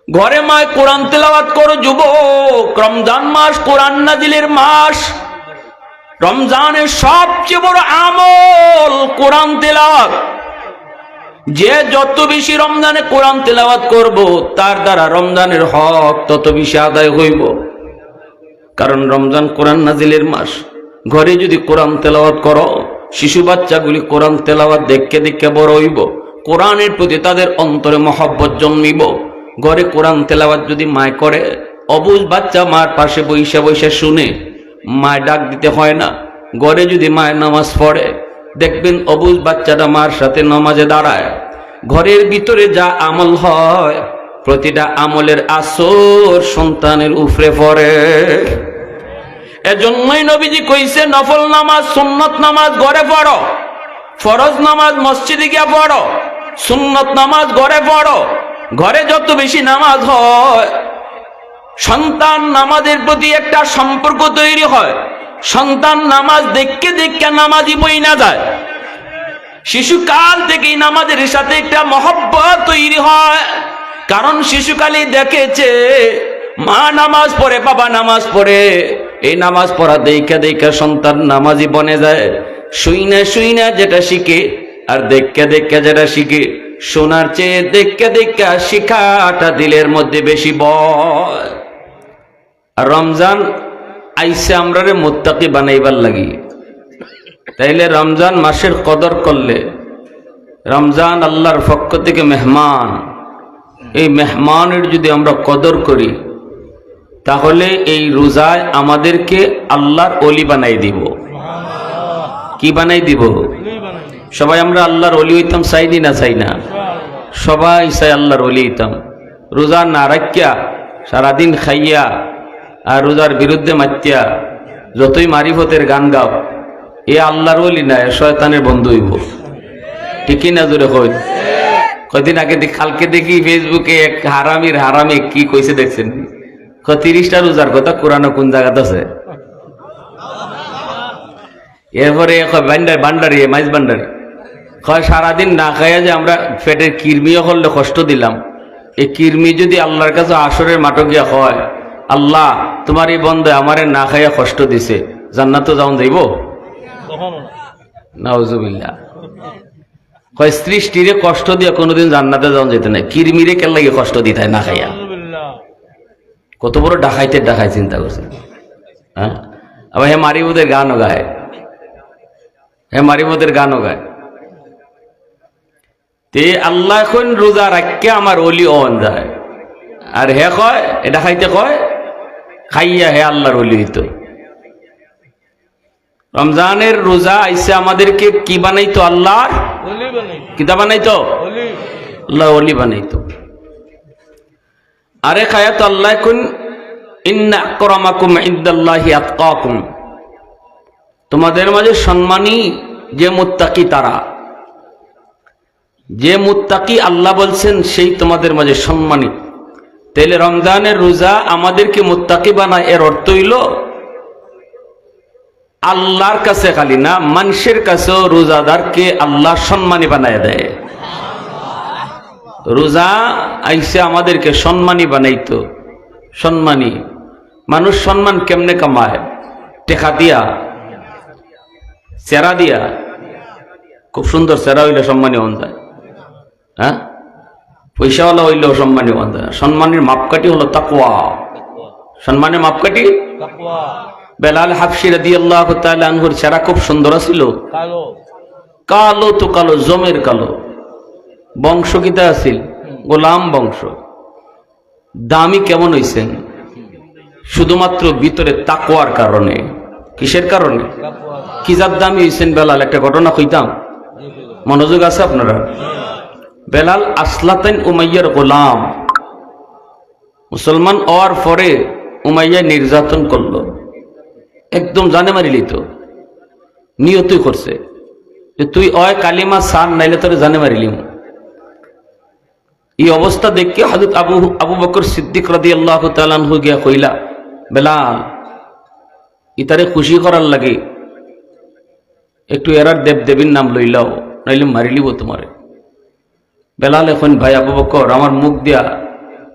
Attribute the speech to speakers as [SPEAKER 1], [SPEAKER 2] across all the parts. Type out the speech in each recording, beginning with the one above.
[SPEAKER 1] ঘরে মায় কোরআন তেলাওয়াত করো যুবক। রমজান মাস কোরআন নাজিলের মাস। রমজানের সবচেয়ে বড় আমল কোরআন তেলাওয়াত। যে যত বেশি রমজানে কোরআন তেলাওয়াত করব তার দ্বারা রমজানের হক তত বেশি আদায় হইব। কারণ রমজান কোরআন নাজিলের মাস। ঘরে যদি কোরআন তেলাওয়াত করো, শিশু বাচ্চাগুলি কোরআন তেলাওয়াত দেখে দেখে বড় হইব। কোরআনের প্রতি তাদের অন্তরে মহব্বত জন্মিব। ঘরে কোরআন তেলাওয়াত যদি মায় করে, অবুঝ বাচ্চা মার পাশে বইসা বইসা শুনে, মায় ডাক দিতে হয় না। ঘরে যদি মায় নামাজ পড়ে, দেখবেন অবুঝ বাচ্চাটা মার সাথে নামাজে দাঁড়ায়। ঘরের ভিতরে যা আমল হয়, প্রতিটা আমলের আসর সন্তানের উপরে পড়ে। এজন্যই নবীজি কইছে, নফল নামাজ সুন্নত নামাজ ঘরে পড়ো, ফরজ নামাজ মসজিদে গিয়া পড়ো, সুন্নত নামাজ ঘরে পড়ো। ঘরে যত বেশি নামাজ হয়, সন্তান নামাজের প্রতি একটা সম্পর্ক তৈরি হয়। সন্তান নামাজ দেখতে দেখতে নামাজি বই না যায়। শিশুকাল থেকেই নামাজের সাথে একটা মহব্বত তৈরি হয়। কারণ শিশুকালই দেখেছে মা নামাজ পড়ে, বাবা নামাজ পড়ে। এই নামাজ পড়া দেখে দেখে সন্তান নামাজি বনে যায়। শুইনা শুইনা যেটা শিখে আর দেখে দেখে যেটা শিখে, শোনার চেয়ে দেখে দেখে শিখাটা দিলের মধ্যে বেশি বয়। আর রমজান আইসে আমরা রে মুত্তাকি বানাইবার লাগি। তাইলে রমজান মাসের কদর করলে, রমজান আল্লাহর পক্ষ থেকে মেহমান, এই মেহমানের যদি আমরা কদর করি, তাহলে এই রোজায় আমাদেরকে আল্লাহর ওলি বানাই দিব। কি বানাই দিব? সবাই আমরা আল্লাহর ওলি হইতাম, চাইনি না চাই না? সবাই চাই আল্লাহর ওলি হইতাম। রোজা না রাখিয়া সারাদিন খাইয়া আর রোজার বিরুদ্ধে মাতিয়া যতই মারিফতের গান গাও, এ আল্লাহর ওলি না, শয়তানের বন্ধু হইব। ঠিকই না? জোরে কই। কয়দিন আগে কালকে দেখি ফেসবুকে এক হারামি কি কইছে দেখছেন? 30টা রোজার কথা কোরআনে কোন জায়গাতে আছে? এরপরে বান্ডারি মাইজ বান্ডারি কয় সারাদিন না খাইয়া যে আমরা পেটের কিরমিও করলে কষ্ট দিলাম, এই কিরমি যদি আল্লাহর কাছে আসরের মাঠে গিয়া হয়, আল্লাহ তোমার এই বন্ধে আমারে না খাইয়া কষ্ট দিছে, জান্নাতে যাওন যাইব? নাউজুবিল্লাহ। কয় সৃষ্টিরে কষ্ট দিয়ে কোনোদিন জান্নাতে যাওন যেতে নাই, কিরমিরে কেন লাগে কষ্ট দিতে হয় না খাইয়া? কত বড় ডাকাইতে চিন্তা করছে। হ্যাঁ, আবার হে মারিবুদের গানও গায়, তে আল্লাহ এখন রোজা রাখকে আমার অলি অন যায়, আর হে কয় এটা খাইতে কয় খাইয়া হে আল্লাহর অলি হইতো। রমজানের রোজা আইসে আমাদেরকে কি বানাইতো? আল্লাহর কিতা বানাইতো? আল্লাহ অলি বানাইতো। আরে খায়া তো আল্লাহ এখন ইন্না আকরামাকুম ইনদাল্লাহি আতকাকুম, তোমাদের মাঝে সম্মানী যে মুত্তাকি তারা, যে মুত্তাকি আল্লাহ বলছেন সেই তোমাদের মাঝে সম্মানী। তাইলে রমজানের রোজা আমাদেরকে মুত্তাকি বানায়, এর অর্থ হইল আল্লাহর কাছে খালি না, মানুষের কাছেও রোজাদারকে আল্লাহ সম্মানী বানায় দেয়। রোজা আইসে আমাদেরকে সম্মানী বানাইতো। সম্মানী মানুষ সম্মান কেমনে কামায়? টেকা দিয়া, চেরা দিয়া। খুব সুন্দর চেরা হইলে সম্মানী হন যায়। হ্যাঁ, পয়সাওয়ালা হইলেও সম্মানী হন যায়। সম্মানের মাপকাঠি হলো তাকওয়া। সম্মানের মাপকাঠি বেলাল হাবশী রাদিয়াল্লাহু তাআলা আনহুর চেরা খুব সুন্দর ছিল। কালো তো কালো, জমের কালো। বংশ কিতা আছিল? গোলাম বংশ। দামি কেমন হইছেন? শুধুমাত্র ভিতরে তাকওয়ার কারণে। কিসের কারণে? কি জাত দামি হইছেন বেলাল? একটা ঘটনা কইতাম, মনোযোগ আছে আপনারা? বেলাল আসলাতাইন উমাইয়ার গোলাম। মুসলমান হওয়ার পরে উমাইয়া নির্যাতন করলো, একদম জানে মারিলি তো, নিয়তই করছে যে তুই অয় কালিমা সান নাইলে তোরে জানে মারিলিম। এই অবস্থা দেখে হযরত আবু বকর সিদ্দিক রাদিয়াল্লাহু তাআলা আনহু গিয়া কইলা, বেলাল ইতারে খুশি করার লাগে একটু এরার দেবীর নাম লইলাও, নাইলে মারিলিব তোমারে। বেলাল এখন, ভাই আবু বকর আমার মুখ দিয়া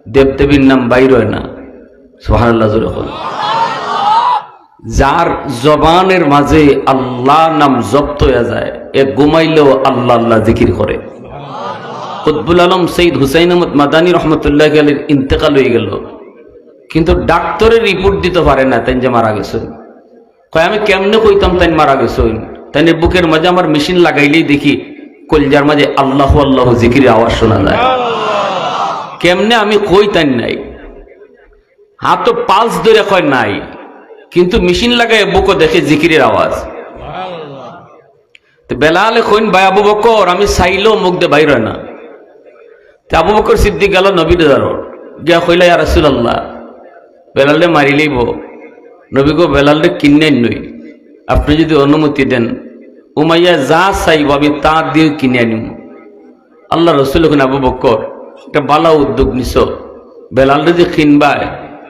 [SPEAKER 1] দেবদেবীর নাম বাইর হয় না। সুবহানাল্লাহ জোরে বলেন। যার জবানের মাঝে আল্লাহ নাম জপ্ত হয়ে যায়, এ ঘুমাইলেও আল্লাহ আল্লাহ জিকির করে। কুতবুল আলম সৈয়দ হুসাইন আহমদ মাদানী রহমতুল্লাহ আলাইহির ইন্তেকাল হয়ে গেল, কিন্তু ডাক্তারের রিপোর্ট দিতে পারে না তাই যে মারা গেছেন। কয় আমি কেমনে কইতাম তাই মারা গেছেন? তাই বুকের মাঝে আমার মেশিন লাগাইলেই দেখি কলজার মাঝে আল্লাহ আল্লাহ জিকির আওয়াজ শোনা যায়। কেমনে আমি কই তাই নাই, হাত পালস ধরে কয় নাই, কিন্তু মেশিন লাগাই বুকও দেখে জিকিরের আওয়াজ। বেলালে কইন ভাই আবু বকর আমি চাইলেও মুখ দিয়ে বাইর হয় না। আবু বকর সিদ্দিক গেল নবীর দ্বারা গিয়া কইলা ইয়া রাসূলুল্লাহ বেলালে মারি লইব। নবী গো বেলালে কিনে নই, আপনি যদি অনুমতি দেন উমাইয়া যা চাইব আমি তা দিয়ে কিনে আনিব। আল্লাহ রসুল এখন আবু বকর একটা বালা উদ্যোগ নিছ, বেলালে যে কিনবা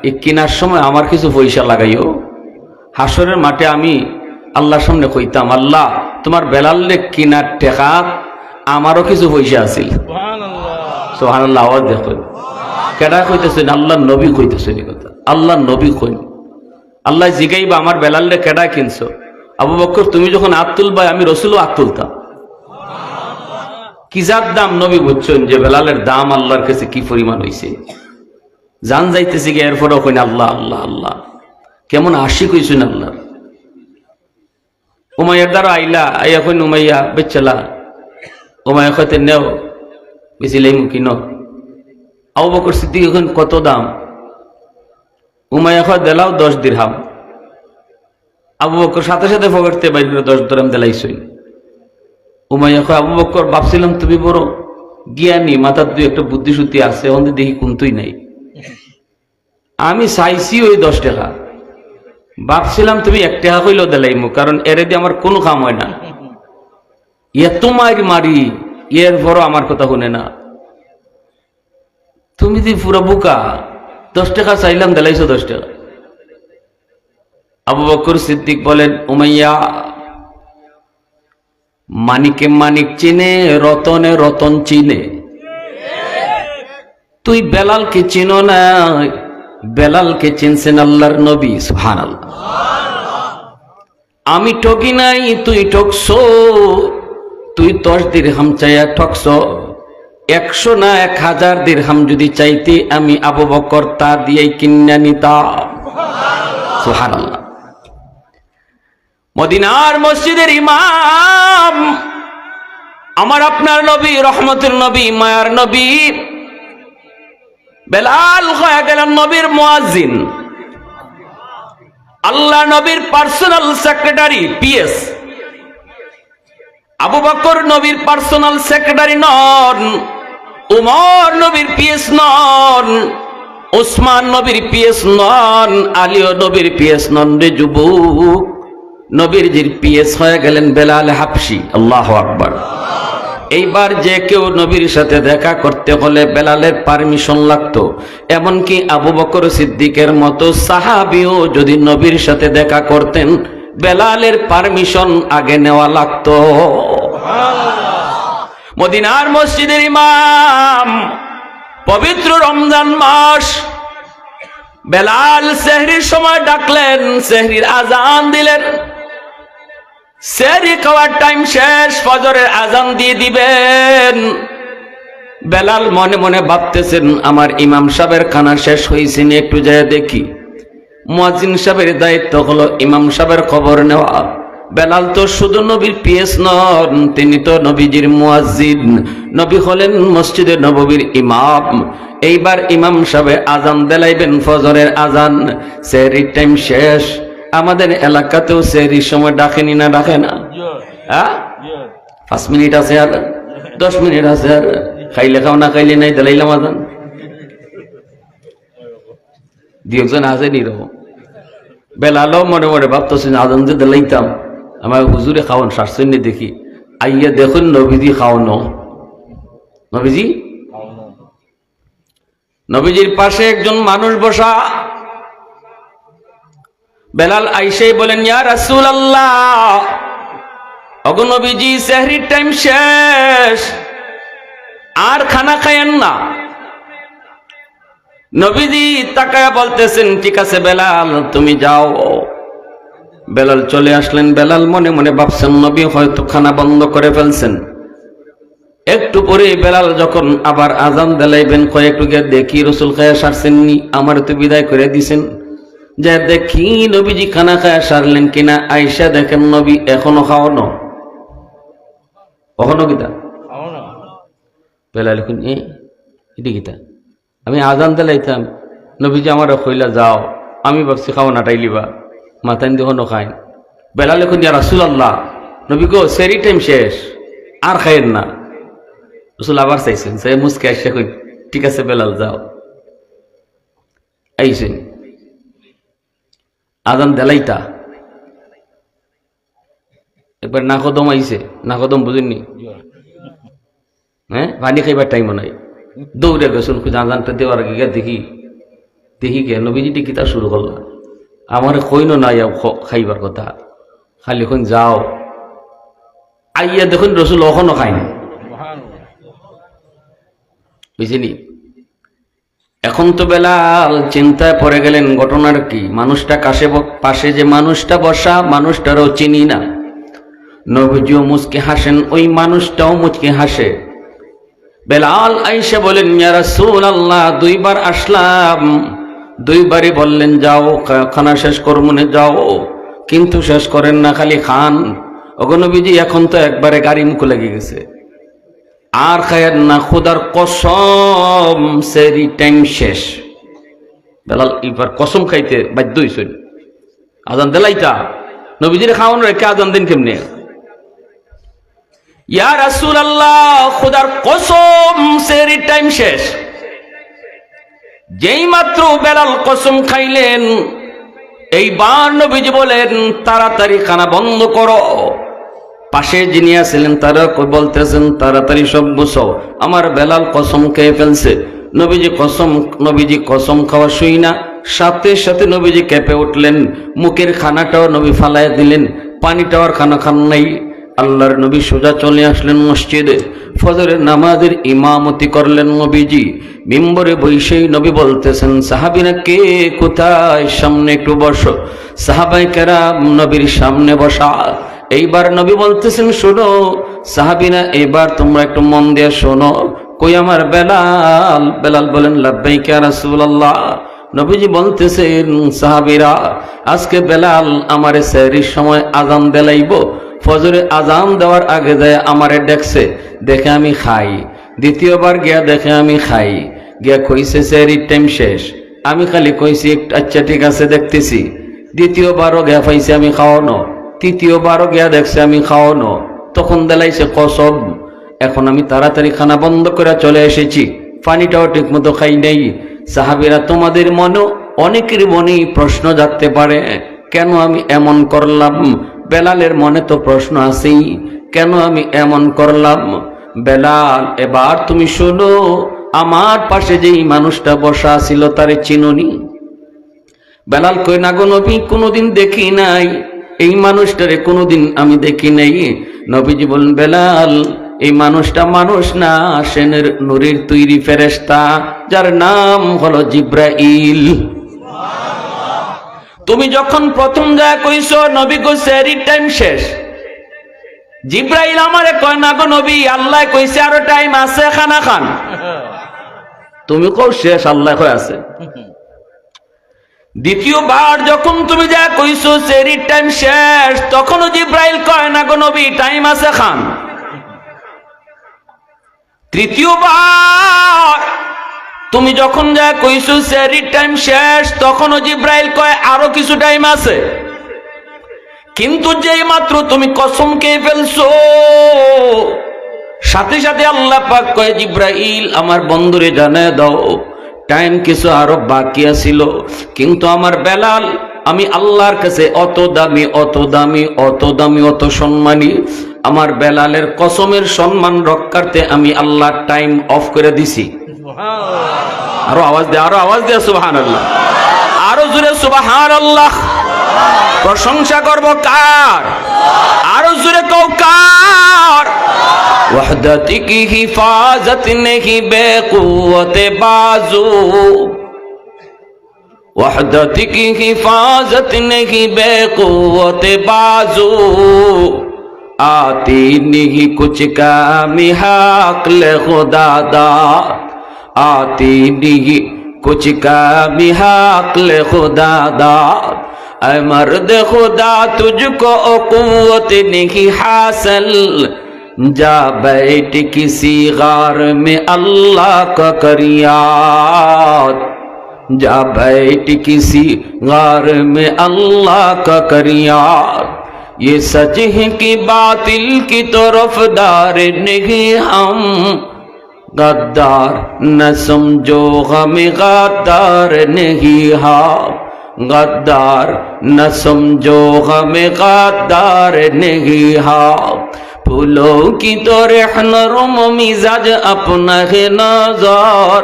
[SPEAKER 1] এই কেনার সময় আমার কিছু পয়সা লাগাইও। হাসরের মাঠে আমি আল্লাহর সামনে কইতাম আল্লাহ তোমার বেলালে কিনার টাকা আমারও কিছু পয়সা আছিল। সুবহানাল্লাহ আওয়াজ দেখুন কেডা কইতেছেন? আল্লাহ নবী কইতেছেন এই কথা। আল্লাহ নবী কইন। আল্লাহ জিগাইবা আমার বেলালে কেডা কিনছো? আবু বকর তুমি যখন হাত তুলবা আমি রসুলও হাত তুলতাম। কি যার দাম নবী বুঝছেন যে বেলালের দাম আল্লাহর কাছে কি পরিমাণ হইছে। জান যাইতেছে গিয়ে এরপরেও কইন আল্লাহ আল্লাহ আল্লাহ, কেমন আশিক হইছেন আল্লাহ। উমাইয়ার দ্বারা আইলা আইয়া কইন উমাইয়া বেচালা। উমাইয়া কইতে নেও বেশিলাই মুখিন। আবু বকর সিদ্দিক এখন কত দাম? উমাইয়া কয় দেলাও 10 দিরহাম। আবু বকর সাথে সাথে ফকরতে বাইরে 10 দিরহাম দেলাইছই। উমাইয়া কয় আবু বকর ভাবছিলাম তুমি বড় জ্ঞানী, মাথার দুই একটা বুদ্ধি শুদ্ধি আছে, ওখানে দেখি কোনতুই নাই। আমি চাইছি ওই 10 টাকা, ভাবছিলাম তুমি 1 টাকা কইলেও দেলাইমু, কারণ এরে দিয়ে আমার কোনো কাম হয় না। এত মারি এর বড় আমার কথা শুনে না। তুমি যে পুরো বুকা, 10 টাকা চাইলাম দেলাইছো 10 টাকা। আবু বকর সিদ্দিক বলেন উমাইয়া মানিকে মানিক চিনে, রতনে রতন চিনে, তুই বেলালকে চিনো না, বেলালকে চিনছেন আল্লাহর নবী। সুবহানাল্লাহ। আমি ঠকি নাই, তুই ঠকছো। তুই 10 দিরহাম চাইয়া ঠকছো। 100 না 1000 দিরহাম যদি চাইতে আমি আবু বকর তা দিয়েই কিনা নিতাম। সুবহানাল্লাহ। মদিনার মসজিদের ইমাম আমার আপনার নবী, রহমতের নবী, মায়ার নবী বেলাল হয়ে গেলেন নবীর মুয়াজ্জিন। আল্লাহ নবীর personal secretary, PS. Abu Bakr নবীর পার্সোনাল সেক্রেটারি নন, উমর নবীর পিএস নন, উসমান নবীর পিএস নন, আলীও নবীর পিএস নন। রে যুবক, নবীর জির পিএস হয়ে গেলেন বেলাল হাবশি। আল্লাহু আকবার। এইবার যে কেউ নবীর সাথে দেখা করতে হলে বেলালের পারমিশন লাগতো। এমনকি আবু বকর সিদ্দিকের মতো সাহাবীও যদি নবীর সাথে দেখা করতেন বেলালের পারমিশন আগে নেওয়া লাগতো। মদিনার মসজিদের ইমাম, পবিত্র রমজান মাস, বেলাল সেহরির সময় ডাকলেন, সেহরির আজান দিলেন। সেহরি খাওয়ার টাইম শেষ, ফজরের আজান দিয়ে দিবেন। বেলাল মনে মনে ভাবতেছেন আমার ইমাম সাহেবের খানা শেষ হয়েছে, একটু যায় দেখি। মুয়াজ্জিন সাহেবের দায়িত্ব হলো ইমাম সাহেবের খবর নেওয়া। বেলাল তো শুধু নবীর পিএস নন, তিনি তো নবীজির মুয়াজ্জিন। নবী হলেন মসজিদে নববীর ইমাম। এইবার ইমাম সাহেব আজান দেলাইবেন, ফজরের আজান। সেহরির টাইম শেষ। আমাদের এলাকাতেও সেহরির সময় ডাকেনি না, ডাকে না? 5 মিনিট আছে আর 10 মিনিট আছে আর, খাইলে খাও না খাইলে নাই, দেলাইলাম আজান। দুজন আছে নিরকম। বেলালও মনে মনে ভাবতেছেন আজান যে দেলাইতাম আমার হুজুরে খাওয়ান শাসনি দেখি, আইয়া দেখুন নবীজি খাওয়ানো। নবীজি, নবীজির পাশে একজন মানুষ বসা। বেলাল আইসাই বলেন ইয়া রাসূলুল্লাহ, ওগো নবীজি সেহরির টাইম শেষ, আর খানা খায়েন না। নবীজি তাকায়া বলতেছেন, ঠিক আছে বেলাল তুমি যাও। বেলাল চলে আসলেন। বেলাল মনে মনে ভাবছেন নবী হয়তো খানা বন্ধ করে ফেলছেন। একটু পরে বেলাল যখন আবার আজান দিলাইবেন, কয়েকটু গিয়ে দেখি রসুল খায়া সারছেননি, আমার তো বিদায় করে দিছেন। যা দেখি নবীজি খানা খায়া সারলেন কিনা। আইসা দেখেন নবী এখনো খাওয়ানো, কখনো গীতা বেলাল এখন এটি গীতা আমি আজান দিলাইতাম, নবীজি আমার কইলা যাও, আমি ভাবছি খাওয়ানাটাই লিবা, মাথায় দেখো খাই। বেলাল এখন ইয়া রাসূলুল্লাহ, নবী গো সেরি টাইম শেষ, আর খাইয়েন না। রসুল আবার চাইছেন, সে মুসকে আসে কই ঠিক আছে বেলাল যাও। আইছেন আজান দেলাইতা, একবার নাকদম আইছে, নাকদম বুঝেননি, হ্যাঁ পানি খাইবার টাইম নাই, দৌড়ে গেছেন খুঁজে আজানটা দেওয়ার আগে দেখি দেখি কে নবীজি কিতা শুরু করলাম। আমার কইন নাই খাইবার কথা, খালি এখন যাও। আইয়া দেখুন রসুল ওখানো খায়নি, বুঝিনি। এখন তো বেলাল চিন্তায় পড়ে গেলেন, ঘটনার কি? মানুষটা পাশে যে মানুষটা বসা, মানুষটারও চিনি না। নবীজিও মুচকে হাসেন, ওই মানুষটাও মুচকে হাসে। বেলাল আইসা বলেন, ইয়া রাসূলুল্লাহ দুইবার আসলাম, দুইবারই বললেন যাও খানা শেষ করব না, যাও, কিন্তু শেষ করেন না, খালি খান। ওগো নবীজি এখন তো একবারে গাড়ি মুখ লেগে গেছে, আর খায়ের না, খোদার কসম সেরি টাইম শেষ। বেলাল এবার কসম খাইতে বাধ্য হইছেন। আজান দেলাইতা নবীজির খাওয়ানো রেখে আজান দিন কেমনে? ইয়া রাসূলুল্লাহ খোদার কসম সেরি টাইম শেষ। যেই মাত্র বেলাল কসম খাইলেন, এইবার নবীজি বলেন তাড়াতাড়ি খানা বন্ধ করো। পাশে যিনি আছিলেন তারা বলতেছেন তাড়াতাড়ি সব বসো, আমার বেলাল কসম খেয়ে ফেলছে। নবীজি কসম খাওয়া শুই না, সাথে সাথে নবীজি কেঁপে উঠলেন। মুখের খানাটাও নবী ফালায় দিলেন, পানিটাও আর খানা খান নাই। আল্লাহর নবী সোজা চলে আসলেন মসজিদে, ফজরের নামাজের ইমামতি করলেন নবীজি। মিম্বরে বৈশেই নবী বলতেছেন, সাহাবীরা কে কোথায়, সামনে একটু বসো। সাহাবায়ে কেরাম নবীর সামনে বসা। এইবার নবী বলতেছেন, শোনো সাহাবীরা, এবার তোমরা একটু মন দিয়ে শোনো, কই আমার বেলাল? বেলাল বলেন, লাব্বাইক ইয়া রাসূলুল্লাহ। নবীজি বলতেছেন, সাহাবীরা আজকে বেলাল আমারে সেহরির সময় আজান দেলাইব, ফজরে আজান দেওয়ার আগে যায় আমারে দেখছে, দেখে আমি খাই। দ্বিতীয়বার গিয়া দেখে আমি খাই, গিয়া কইছে সেহরির টাইম শেষ। আমি খালি কইছি আচ্ছা ঠিক আছে দেখতেছি। দ্বিতীয়বারও গিয়া পাইছে আমি খাওয়ানো, তৃতীয়বারও গিয়া দেখছে আমি খাওয়ানো, তখন দেলাইছে কসম। এখন আমি তাড়াতাড়ি খানা বন্ধ করে চলে এসেছি, পানিটাও ঠিক মতো খাই নাই। সাহাবীরা তোমাদের মনে, অনেকের মনেই প্রশ্ন জাগতে পারে, কেন আমি এমন করলাম? বেলালের মনে তো প্রশ্ন আছেই, কেন আমি এমন করলাম? বেলাল এবার তুমি শোনো, আমার পাশে যেই মানুষটা বসা ছিল তারে চিনুনি? বেলাল কই না গো নবী, কোনোদিন দেখি নাই, এই মানুষটারে কোনোদিন আমি দেখি নাই। নবীজি বলেন, বেলাল এই মানুষটা মানুষ না, সে নূরের তৈরি ফেরেশতা, যার নাম হলো জিব্রাইল। তুমি যখন প্রথম যা কইছো নবী গো সেহরির টাইম শেষ, জিব্রাইল আমারে কয় না গো নবী, আল্লাহ কইছে আরো টাইম আছে, খানা খান। তুমি কও শেষ, আল্লাহ কয় আছে। দ্বিতীয়বার যখন তুমি যা কইছো সেহরির টাইম শেষ, তখনও জিব্রাইল কয় না গো নবী টাইম আছে, খান। তৃতীয়বার তুমি যখন যা কইছো সেহরির টাইম শেষ, তখনও জিব্রাইল কয় আরো কিছু টাইম আছে। কিন্তু যেই মাত্র তুমি কসম খেয়ে ফেলছো, সাথে সাথে আল্লাহ পাক কয়, জিব্রাইল আমার বন্ধুরে জানায় দাও টাইম কিছু আরো বাকি আছিল। কিন্তু আমার বেলাল, আমি আল্লাহর কাছে অত দামি, অত দামি, অত দামি, অত সম্মানী, আমার বেলালের কসমের সম্মান রক্ষার্থে আমি আল্লাহর টাইম অফ করে দিছি। আরো আওয়াজ দে, আরো আওয়াজ দে সুবহানাল্লাহ, আরো জোরে সুবহানাল্লাহ। প্রশংসা করব কার? আরো জোরে কও কার? ওয়াহদাতি কি হিফাজত নেহি বেকুওয়াতে বাজু, वहदत की हिफाजत नहीं बेक़ुव्वत बाजू, आती नहीं कुछ कामी अक्ल खुदा दाद, आती नहीं कुछ कामी अक्ल खुदा दाद। ऐ मर्द खुदा तुझको कुव्वत नहीं हासिल, जा बैठ किसी गार में अल्लाह का कर याद, जा बैठ किसी गार में अल्लाह का कर याद। ये सच है कि बातिल की तरफदार नहीं हम, गद्दार न समझो गम गद्दार नहीं हम, गद्दार न समझो गम गद्दार नहीं हम। फूलों की तो रहनुम मिजाज अपना है नज़र,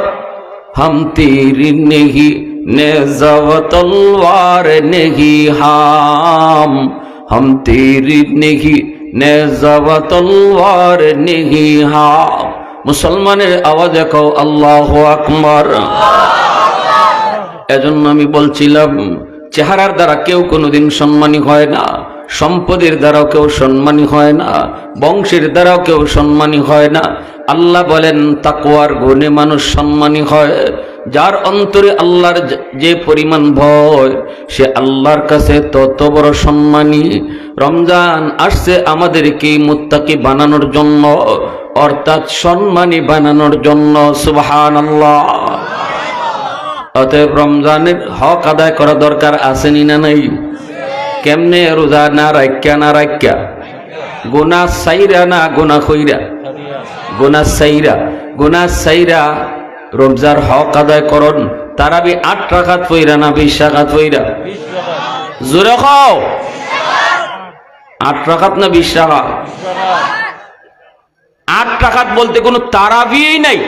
[SPEAKER 1] हम तीर नहीं नेज़ा व तलवार नहीं हम तीर नहीं नेज़ा व तलवार नहीं हम। মুসলমানের আওয়াজে কও আল্লাহু আকবার। এজন্য আমি বলছিলাম চেহারার দ্বারা কেউ কোনোদিন সম্মানী হয় না, সম্পদের দ্বারাও কেউ সম্মানী হয় না, বংশের দ্বারাও কেউ সম্মানী হয় না। আল্লাহ বলেন তাকওয়ার গুণে মানুষ সম্মানী হয়। যার অন্তরে আল্লাহর যে পরিমাণ ভয়, সে আল্লাহর কাছে তত বড় সম্মানী। রমজান আসছে আমাদেরকে মুত্তাকি বানানোর জন্য, অর্থাৎ সম্মানী বানানোর জন্য। সুবহানাল্লাহ। অতএব রমজানের হক আদায় করা দরকার আসেনি না নাই? কেমনে? রোজা না রাখ্যা, গুনাহ সাইরা না গুনাহ কইরা, গুনাহ সাইরা রমজার হক আদায় করুন। তারাবি 8 রাকাত পইরা না 20 রাকাত পইরা? জোরে কও। 8 রাকাত না 20 রাকাত? 8 রাকাত বলতে কোনো তারাবিই নাই।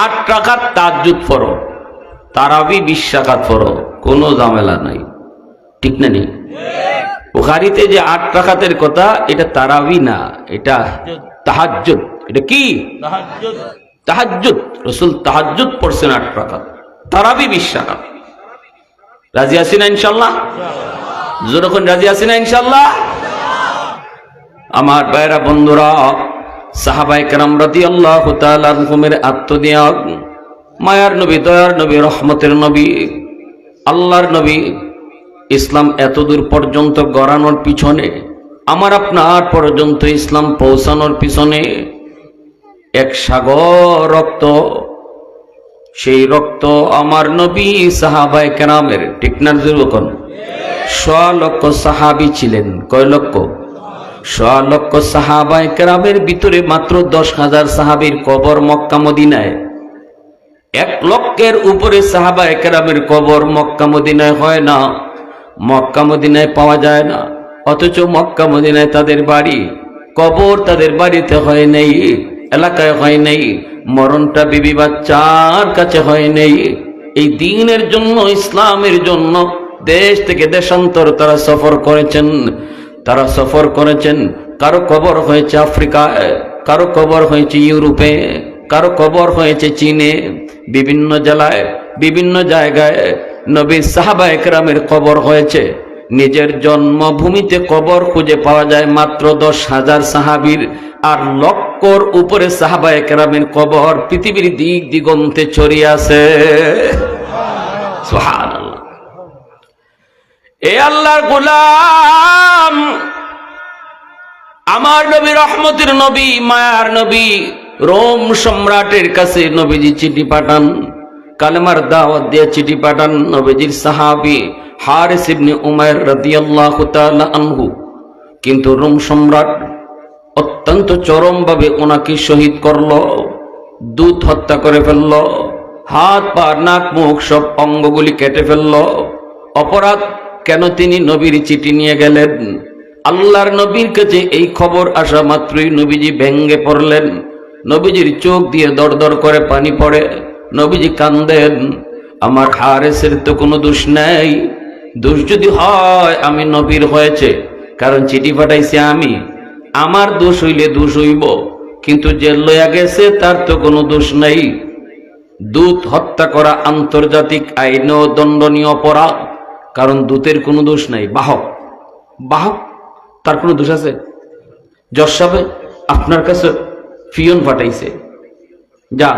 [SPEAKER 1] 8 রাকাত তাহাজ্জুদ পড়ো, তারাবি 20 রাকাত পড়ো, কোনো ঝামেলা নাই। ঠিক না? নেই? বুখারীতে যে 8 রাকাতের কথা, এটা তারাবি না, এটা তাহাজ্জুদ। এটা কি? তাহাজ্জুদ। রাসূল তাহাজ্জুদ পড়ছেন 8 রাকাত, তারাবি 20 রাকাত। রাজি আছেন না ইনশাআল্লাহ? যখন রাজি আছেন না ইনশাআল্লাহ? আমার ভাইরা বন্ধুরা, সাহাবায়ে কেরাম রাদিয়াল্লাহু তাআলা আনহুমের আত্মত্যাগ, মায়ার নবী, দয়ার নবী, রহমতের নবী, আল্লাহর নবী, ইসলাম এতদূর পর্যন্ত গড়ানোর পিছনে, আমার আপনার পর্যন্ত ইসলাম পৌঁছানোর পিছনে এক সাগর রক্ত। সেই রক্ত আমার নবী, সাহাবায়ে কেরামের, ঠিক না? যুবকন 100 লক্ষ সাহাবী ছিলেন। কয় লক্ষ? 100 লক্ষ সাহাবায়ে কেরামের ভিতরে মাত্র 10,000 সাহাবীর কবর মক্কা মদিনায়। 1 লক্ষের উপরে সাহাবায়ে কেরামের কবর মক্কা মদিনায় হয় না, মক্কা মদিনায় পাওয়া যায় না। অথচ মক্কা মদিনায় তাদের বাড়ি, কবর তাদের বাড়িতে হয় নাই, এলাকায় হয় নাই, মরণটা বিবি বাচ্চার কাছে হয় নাই। এই দ্বীনের জন্য, ইসলামের জন্য দেশ থেকে দেশান্তর তারা সফর করেছেন। কারো কবর হয়েছে আফ্রিকায়, কারো কবর হয়েছে ইউরোপে, কারো কবর হয়েছে চীনে। বিভিন্ন জেলায়, বিভিন্ন জায়গায় নবী সাহাবায়ে কেরামের কবর হয়েছে। নিজের জন্মভূমিতে কবর খুঁজে পাওয়া যায় মাত্র 10,000 সাহাবীর, আর লক্ষর উপরে সাহাবায়ে কেরামের কবর পৃথিবীর দিক দিগন্তে ছড়িয়ে আছে। সুবহানাল্লাহ। এ আল্লাহর গোলাম, আমার নবী, রহমতের নবী, মায়ার নবী, রোম সম্রাটের কাছে নবীজি চিঠি পাঠান, কালেমার দাওয়াত দিয়ে চিঠি পাঠান। নবীজির সাহাবী হারিস ইবনে উমাইর রাদিয়াল্লাহু তাআলা আনহু, কিন্তু রোম সম্রাট অত্যন্ত চরমভাবে ওনাকে শহীদ করলো, দূত হত্যা করে ফেলল, হাত পা নাক মুখ সব অঙ্গগুলি কেটে ফেলল। অপরাধ কেন? তিনি নবীর চিঠি নিয়ে গেলেন। আল্লাহর নবীর কাছে এই খবর আসা মাত্রই নবীজি ভেঙ্গে পড়লেন। নবীজির চোখ দিয়ে দরদর করে পানি পড়ে, নবীজি কান্দেন। আমার হারেসের তো কোনো দোষ নাই, দোষ যদি হয় আমি নবীর হয়েছে, কারণ চিঠি পাঠাইছি আমি, আমার দোষ হইলে দোষ হইব, কিন্তু যে লইয়া গেছে তার তো কোনো দোষ নাই। দূত হত্যা করা আন্তর্জাতিক আইনেও দণ্ডনীয় অপরাধ, কারণ দূতের কোনো দোষ নাই। বাহক বাহক তার কোনো দোষ আছে? জজ সাহেব আপনার কাছে পিয়ন পাঠাইছে, যা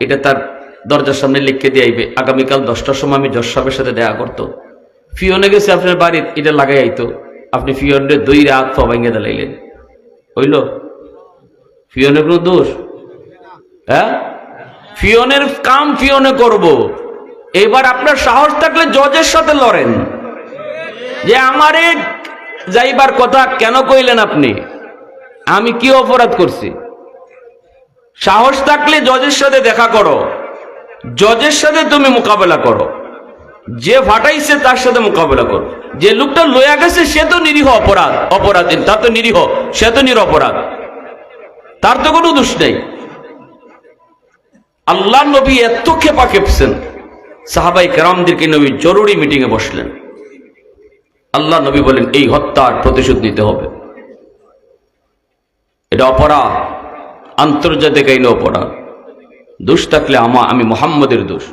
[SPEAKER 1] এটা তার দরজার সামনে লিখে দিয়ে আইবে, আগামীকাল 10টার সময় আমি জজ সাহেবের সাথে দেখা করতো। পিয়নে গেছে আপনার বাড়ির, এটা লাগাই আইতো, আপনি পিয়নে 2 রাত ভাঙে দাঁড়াইলেন, হইল? পিয়নের কোনো দোষ? হ্যাঁ, পিয়নের কাম পিয়নে করব। এবার আপনার সাহস থাকলে জজের সাথে লড়েন যে আমারে যাইবার কথা কেন কইলেন আপনি, আমি কি অপরাধ করছি? সাহস থাকলে জজের সাথে দেখা করো, জজের সাথে তুমি মোকাবেলা করো, যে ফাটাইছে তার সাথে মোকাবেলা করো। যে লোকটা লইয়া গেছে সে তো নিরীহ অপরাধী, তার তো নিরীহ, সে তো নিরপরাধ, তার তো কোনো দোষ নেই। আল্লাহ নবী এত খেপা খেপছেন, সাহাবাই কেরামদেরকে নবী জরুরি মিটিং এ বসলেন। আল্লাহ নবী বলেন এই হত্যার প্রতিশোধ নিতে হবে, এটা অপরাধ, আন্তর্জাতিক আইনে অপরাধ। দোষ থাকলে আমি মুহাম্মদের দোষ,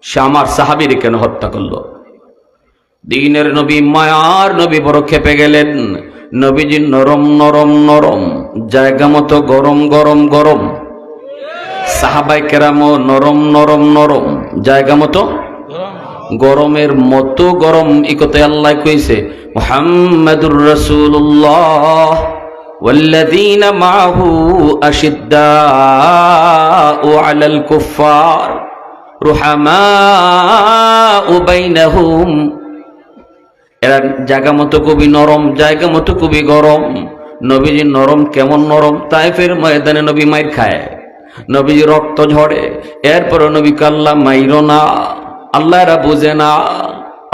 [SPEAKER 1] সে আমার সাহাবীরে কেন হত্যা করলো? দ্বীনের নবী, মায়ার নবী বড় খেপে গেলেন। নবীজি নরম নরম নরম, জায়গা মতো গরম গরম গরম। সাহাবায়ে কেরামও নরম নরম নরম, জায়গা মতো গরমের মতো গরম। ইকতে আল্লাহ কইছে মুহাম্মাদুর রাসূলুল্লাহ ওয়াল্লাযীনা মাআহু আশিদ্দাউ আলাল কুফফার রুহামাউ বাইনাহুম। এরা জায়গা মতো খুবই নরম, জায়গা মতো খুবই গরম। নবীজি নরম, কেমন নরম? তায়েফের ময়দানে নবী মাইর খায়, নবীজি রক্ত ঝরে, এরপর নবী আল্লাহ মাইরো না, আল্লাহ এরা বুঝে না,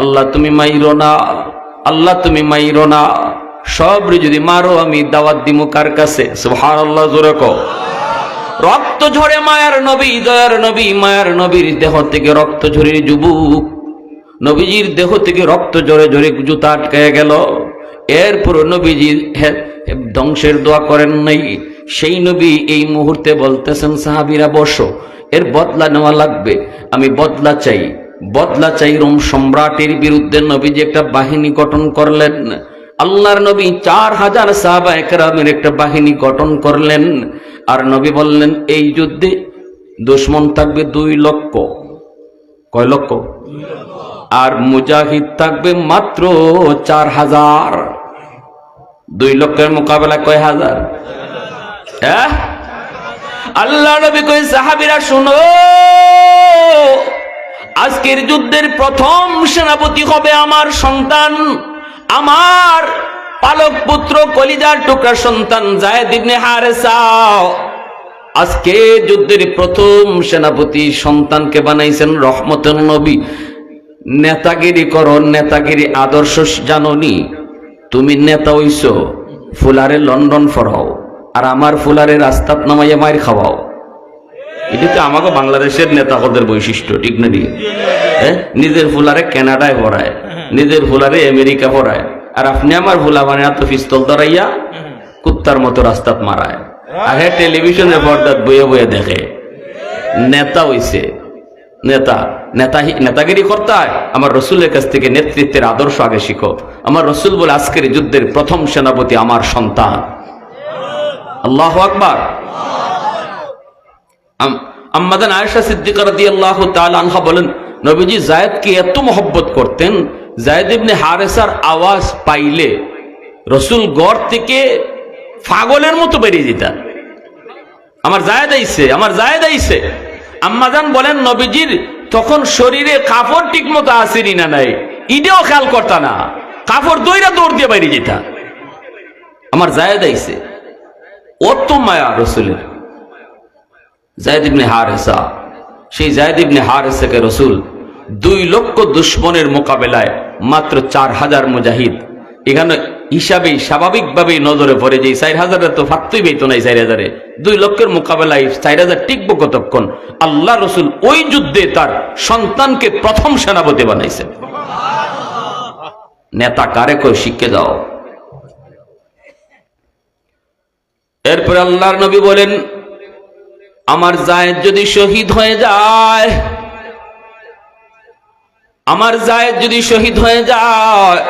[SPEAKER 1] আল্লাহ তুমি মাইরো না, আল্লাহ তুমি মাইরো না। সবরে যদি মারো আমি দাওয়াত দিমু কার কাছে? সুবহানাল্লাহ, জোরে কও। রক্ত ঝরে মায়ার নবী, দয়ার নবী, মায়ার নবীর দেহ থেকে রক্ত ঝরে, যুবক নবীজির দেহ থেকে রক্ত ঝরে ঝরে জুতা আটকায় গেল। এরপর নবীজি ধ্বংসের দোয়া করেন নাই। সেই নবী এই মুহূর্তে বলতেছেন সাহাবীরা বসো, এর বদলা নেওয়া লাগবে, আমি বদলা চাই, বদলা চাই। রোম সম্রাটের বিরুদ্ধে নবীজি একটা বাহিনী গঠন করলেন। আল্লাহর নবী 4000 সাহাবায়ে কেরামের একটা বাহিনী গঠন করলেন। আর নবী বললেন এই যুদ্ধে দুশমন থাকবে 2 লক্ষ। কয় লক্ষ? আর মুজাহিদ থাকবে মাত্র 4000। 2 লক্ষের মোকাবেলা কয় হাজার? হ্যাঁ, আল্লাহ নবী কই সাহাবীরা শুনো, আজকের যুদ্ধের প্রথম সেনাপতি হবে আমার সন্তান, আমার পালক পুত্র, কলিজার টুকরা সন্তান যায়েদ ইবনে হারেসা। আজকে যুদ্ধের প্রথম সেনাপতি সন্তানকে বানাইছেন রহমতের নবী। নেতাগিরি করো, নেতাগিরি আদর্শ জানোনি? তুমি নেতা হইছো, ফুলারে লন্ডন ফরাও, আর আমার ফুলারে রাস্তাত নামাইয়া মাইর খাওয়াও। এটা তো আমাকে বাংলাদেশের নেতাদের বৈশিষ্ট্য, ঠিক না? নিজের ফুলারে কানাডায় পড়ায়, নিজের ফুলারে আমেরিকা পড়ায়, আর আপনি আমার ফুলা মানে এত পিস্তল ধরাইয়া কুত্তার মতো রাস্তাত মারায়, আর হ্যাঁ টেলিভিশনের পর্দাত বইয়ে বইয়ে দেখে। নেতা হইছে, নেতা নেতাগিরি করতে হয়। আমার রসুলের কাছ থেকে নেতৃত্বের আদর্শ আগে শিখো। আমার রসুল বলে আজকের যুদ্ধের প্রথম সেনাপতি আমার সন্তান। আল্লাহু আকবার। আম্মাদান আয়েশা সিদ্দিকা রাদিয়াল্লাহু তাআলা আনহা বলেন নবীজি যায়েদকে এত মহব্বত করতেন, যায়েদ ইবনে হারেসার আওয়াজ পাইলে রসুল গড় থেকে পাগলের মতো বেরিয়ে যেতেন। আমার যায়েদ আইছে, আমার যায়েদ আইছে। আম্মাজান বলেন নবীজির তখন শরীরে কাপড় ঠিক মতো আসেনি না নাই, ইডেও খেয়াল করতা না, কাপড় দইরা দৌড় দিয়ে বেরিয়ে যেতেন। আমার যায়েদ আইছে, অত মায়া রসুলের। যায়েদ ইবনে হারেসা, সেই যায়েদ ইবনে হারেসাকে রসুল 2 লক্ষ দুশমনের মোকাবেলায় মাত্র 4000 মুজাহিদ। এখানে হিসাবে স্বাভাবিকভাবেই নজরে পড়ে যে 4000 তো ফাত্তই পেত নাই। 4000-এ 2 লক্ষের মোকাবেলায় 4000 টিকবো কতক্ষণ? আল্লাহ রসুল ওই যুদ্ধে তার সন্তানকে প্রথম সেনাপতি বানাইছে। নেতা কারে কই শিখে যাও। এরপরে আল্লাহর নবী বলেন আমার জায়েদ যদি শহীদ হয়ে যায়, আমার জায়েদ যদি শহীদ হয়ে যায়,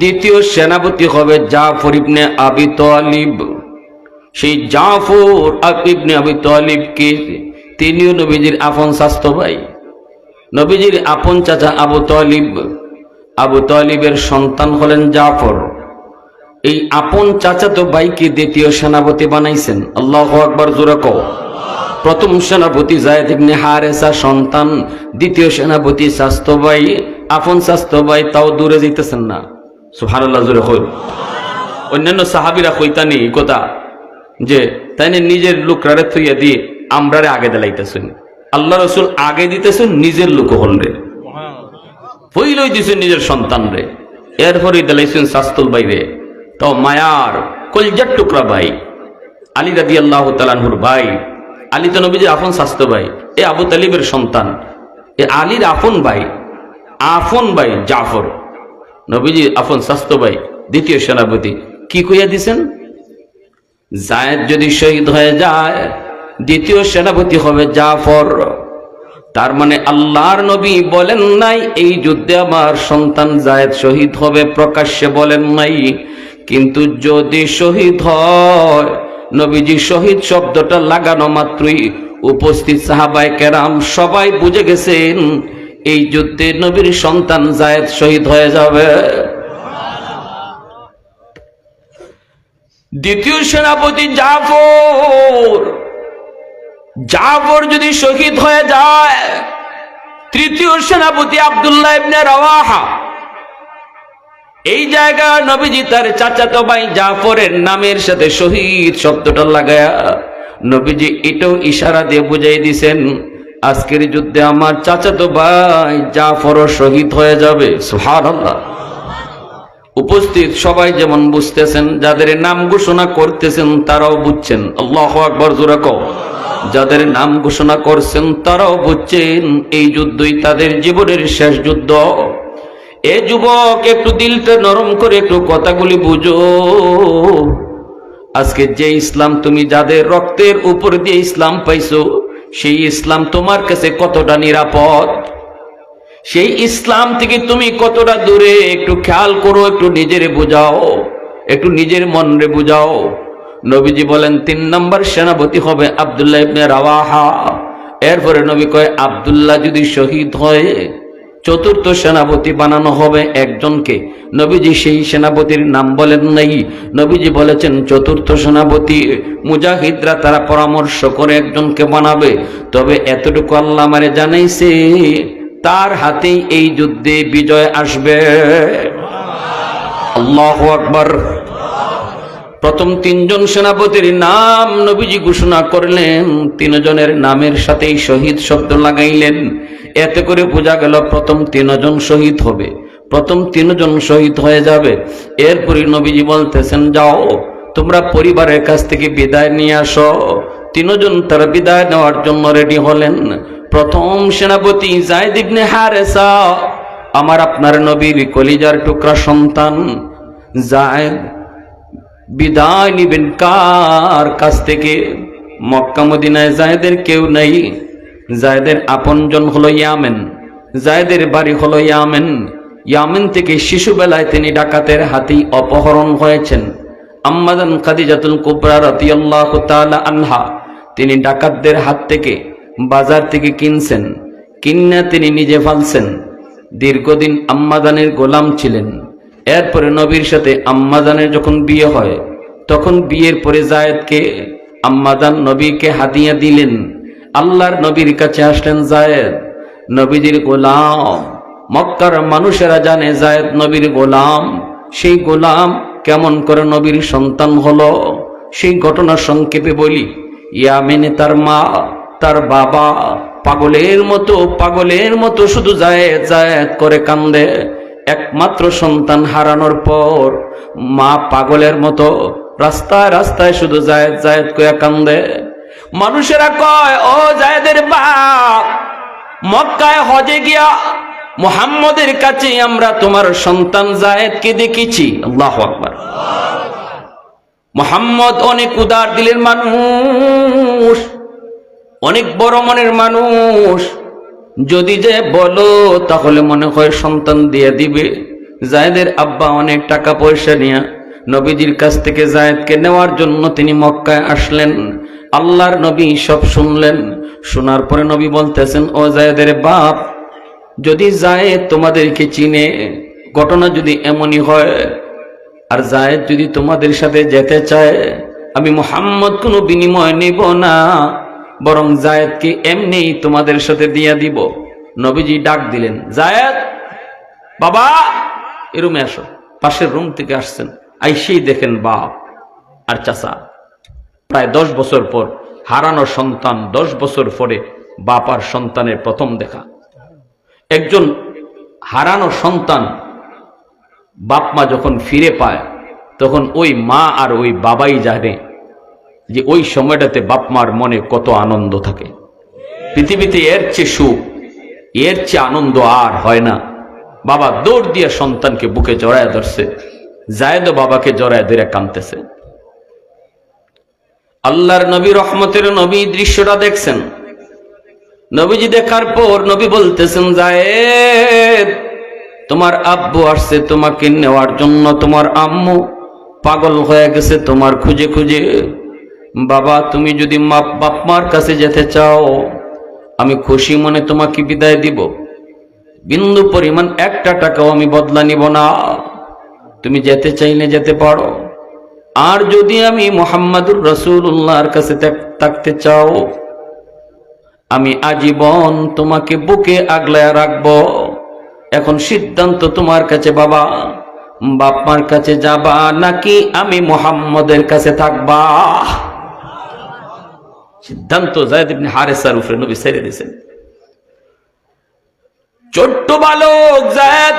[SPEAKER 1] দ্বিতীয় সেনাপতি হবে জাফর ইবনে আবি তালিব। সেই জাফর ইবনে আবি তালিবকে তিনিও নবীজির আপন চাচাতো ভাই, নবীজির আপন চাচা আবু তালিব। আবু তালিবের সন্তান হলেন জাফর। এই আপন চাচাতো ভাইকে দ্বিতীয় সেনাপতি বানাইছেন। আল্লাহু আকবার, জোরে কও। প্রথম সেনাপতি যায়েদ ইবনে হারেসা সন্তান, দ্বিতীয় সেনাপতি চাচাতো ভাই, আপন চাচাতো ভাই, তাও দূরে যাইতেছেন না। সুবহানাল্লাহ, জোরে কই। অন্যান্য সাহাবীরা কইতানি এই কথা যে তাই নিজের লোকরারে থইয়া দিয়ে আমরারে আগে দিলাইতেছেন। আল্লাহ রাসূল আগে দিতেছেন, নিজের লোক হলরে পইলই দিছেন নিজের সন্তান রে, এরপরে দিলাইছেন শাস্তুল ভাইরে। তাও মায়ার কলজার টুকরা ভাই আলী রাদিয়াল্লাহু তাআলা আনহুর ভাই। আলী তো নবীজির আপন শাস্তো ভাই, এ আবু তালিবের সন্তান, এ আলীর আপন ভাই জাফর, নবীজির আপন শাস্তো ভাই, দ্বিতীয় সেনাপতি। কি কইয়া দিছেন? জায়েদ যদি শহীদ হয়ে যায়, দ্বিতীয় সেনাপতি হবে জাফর। তার মানে আল্লাহর নবী বলেন নাই এই যুদ্ধে আমার সন্তান জায়েদ শহীদ হবে, প্রকাশ্যে বলেন নাই। কিন্তু যদি শহীদ হয়, নবীজি শহীদ শব্দটা লাগানো মাত্রই উপস্থিত সাহাবায়ে কেরাম সবাই বুঝে গেছেন এই যুদ্ধে নবীর সন্তান জায়েদ শহীদ হয়ে যাবে। দ্বিতীয় সেনাপতি জাফর যদি শহীদ হয়ে যায়, তৃতীয় সেনাপতি আব্দুল্লাহ ইবনে রাওয়াহা। এই জায়গায় নবীজি তার চাচাতো ভাই জাফরের নামের সাথে শহীদ শব্দটা লাগায়া নবীজি এটাও ইশারা দিয়ে বুঝাই দিছেন আজকের যুদ্ধে আমার চাচাতো ভাই জাফরও শহীদ হয়ে যাবে। সুবহানাল্লাহ। উপস্থিত সবাই যেমন বুঝতেছেন, যাদের নাম ঘোষণা করতেছেন তারাও বুঝছেন। আল্লাহু আকবার, জোরে কও। যাদের নাম ঘোষণা করছেন তারাও বুঝছেন এই যুদ্ধই তাদের জীবনের শেষ যুদ্ধ। এ যুবক, একটু দিলটা নরম করে একটু কথাগুলি বুঝো। আজকে যে ইসলাম তুমি যাদের রক্তের উপর দিয়ে ইসলাম পাইছো, সেই ইসলাম তোমার কাছে কতটা নিরাপদ, সেই ইসলাম থেকে তুমি কতটা দূরে, একটু খেয়াল করো, একটু নিজের বুঝাও, একটু নিজের মনরে বুঝাও। নবীজি বলেন 3 নম্বর সেনাপতি হবে আব্দুল্লাহ ইবনে রাওয়াহা। এরপরে নবী কয় আব্দুল্লাহ যদি শহীদ হয়, চতুর্থ সেনাপতি বানানো হবে একজনকে। নবীজি সেই সেনাপতির নাম বলেন নাই, নবীজি বলেছেন চতুর্থ সেনাপতি মুজাহিদরা তারা পরামর্শ করে একজনকে বানাবে। তবে এতটুকু আল্লাহ আমারে জানাইছে তার হাতেই এই যুদ্ধে বিজয় আসবে। আল্লাহু আকবার। প্রথম 3 জন সেনাপতির নাম নবীজি ঘোষণা করলেন, 3 জনের নামের সাথেই শহীদ শব্দ লাগাইলেন। এতে করে বোঝা গেল প্রথম 3 জন শহীদ হবে, প্রথম 3 জন শহীদ হয়ে যাবে। এরপরে নবীজি বলতেছেন যাও তোমরা পরিবারের কাছ থেকে বিদায় নিয়ে আসো। 3 জন তারা বিদায় নেওয়ার জন্য রেডি হলেন। প্রথম সেনাপতি যায়েদ ইবনে হারেসা, আমার আপনার নবীর কলিজার টুকরা সন্তান যায়েদ, বিদায় নিবেন কার কাছ থেকে? মক্কা মদিনায় যায়েদের কেউ নাই। যায়েদের আপনজন হলো ইয়ামেন, যায়েদের বাড়ি হলো ইয়ামেন। ইয়ামেন থেকে শিশুবেলায় তিনি ডাকাতের হাতে অপহরণ হয়েছেন। আম্মাজান খাদিজাতুল কুবরা রাদিয়াল্লাহু তাআলা আনহা তিনি ডাকাতদের হাত থেকে বাজার থেকে কিনছেন, কিন্না তিনি নিজে ফালছেন। দীর্ঘদিন আম্মাজানের গোলাম ছিলেন। এরপরে নবীর সাথে আম্মাজানের যখন বিয়ে হয়, তখন বিয়ের পরে যায়েদকে আম্মাজান নবীকে হাদিয়া দিলেন। আল্লাহর নবীর কাছে আসলেন যায়েদ, নবীজির গোলাম। মক্কার মানুষেরা জানে যায়েদ নবীর গোলাম। সেই গোলাম কেমন করে নবীর সন্তান হলো সেই ঘটনা সংক্ষেপে বলি। ইয়ামেনে তার মা, তার বাবা পাগলের মতো শুধু যায়েদ যায়েদ করে কান্দে। একমাত্র সন্তান হারানোর পর মা পাগলের মতো রাস্তায় রাস্তায় শুধু যায়েদ যায়েদ করে কান্দে। মানুষেরা কয় ও যায়েদের বাপ, মক্কায় হজে গিয়া মুহাম্মদের কাছে আমরা তোমার সন্তান যায়েদকে দেখেছি। আল্লাহু আকবার। মুহাম্মদ অনেক উদার দিলের মানুষ, অনেক বড় মনের মানুষ, যদি যে বলো তাহলে মনে হয় সন্তান দিয়ে দিবে। জায়েদের আব্বা অনেক টাকা পয়সা নিয়ে নবীজির কাছ থেকে জায়েদকে নেওয়ার জন্য তিনি মক্কায় আসলেন। আল্লাহর নবী সব শুনলেন। শোনার পরে নবী বলতেছেন, ও জায়েদের বাপ, যদি জায়েদ তোমাদেরকে চিনে, ঘটনা যদি এমনই হয়, আর জায়েদ যদি তোমাদের সাথে যেতে চায়, আমি মুহাম্মদ কোনো বিনিময় নেব না, বরং জায়েদকে এমনি তোমাদের সাথে দিয়া দিব। নবীজি ডাক দিলেন, জায়েদ বাবা, এ রুমে আসো। পাশের রুম থেকে আসছেন, আইসেই দেখেন বাপ আর চাচা। প্রায় 10 বছর পর হারানো সন্তান, 10 বছর পরে বাপ আর সন্তানের প্রথম দেখা। একজন হারানো সন্তান বাপ মা যখন ফিরে পায়, তখন ওই মা আর ওই বাবাই জানে যে ওই সময়টাতে বাপ মার মনে কত আনন্দ থাকে। পৃথিবীতে এর চেয়ে সুখ, এর চেয়ে আনন্দ আর হয় না। বাবা দৌড় দিয়ে সন্তানকে বুকে জড়ায় ধরছে, জায়েদও বাবাকে জড়ায় ধরে কাঁদতেছে। আল্লাহর নবী, রহমতের নবী দৃশ্যটা দেখছেন। নবীজি দেখার পর নবী বলতেছেন, জায়েদ তোমার আব্বু আসছে তোমাকে নেওয়ার জন্য, তোমার আম্মু পাগল হয়ে গেছে তোমার খুঁজে খুঁজে। বাবা তুমি যদি বাপ মার কাছে যেতে চাও, আমি খুশি মনে তোমাকে বিদায় দিব, বিন্দু পরিমাণ একটা টাকাও আমি বদলা নিব না। তুমি যেতে চাইলে যেতে পারো। আর যদি আমি মুহাম্মাদুর রাসূলুল্লাহর কাছে থাকতে চাও, আমি আজীবন তোমাকে বুকে আগলায় রাখবো। এখন সিদ্ধান্ত তোমার কাছে বাবা, বাপ মার কাছে যাবা নাকি আমি মুহাম্মদের কাছে থাকবা? সিদ্ধান্ত যায়েদ ইবনে হারেসার উপরে নবী ছেড়ে দিয়েছেন। ছোট্ট বালক যায়েদ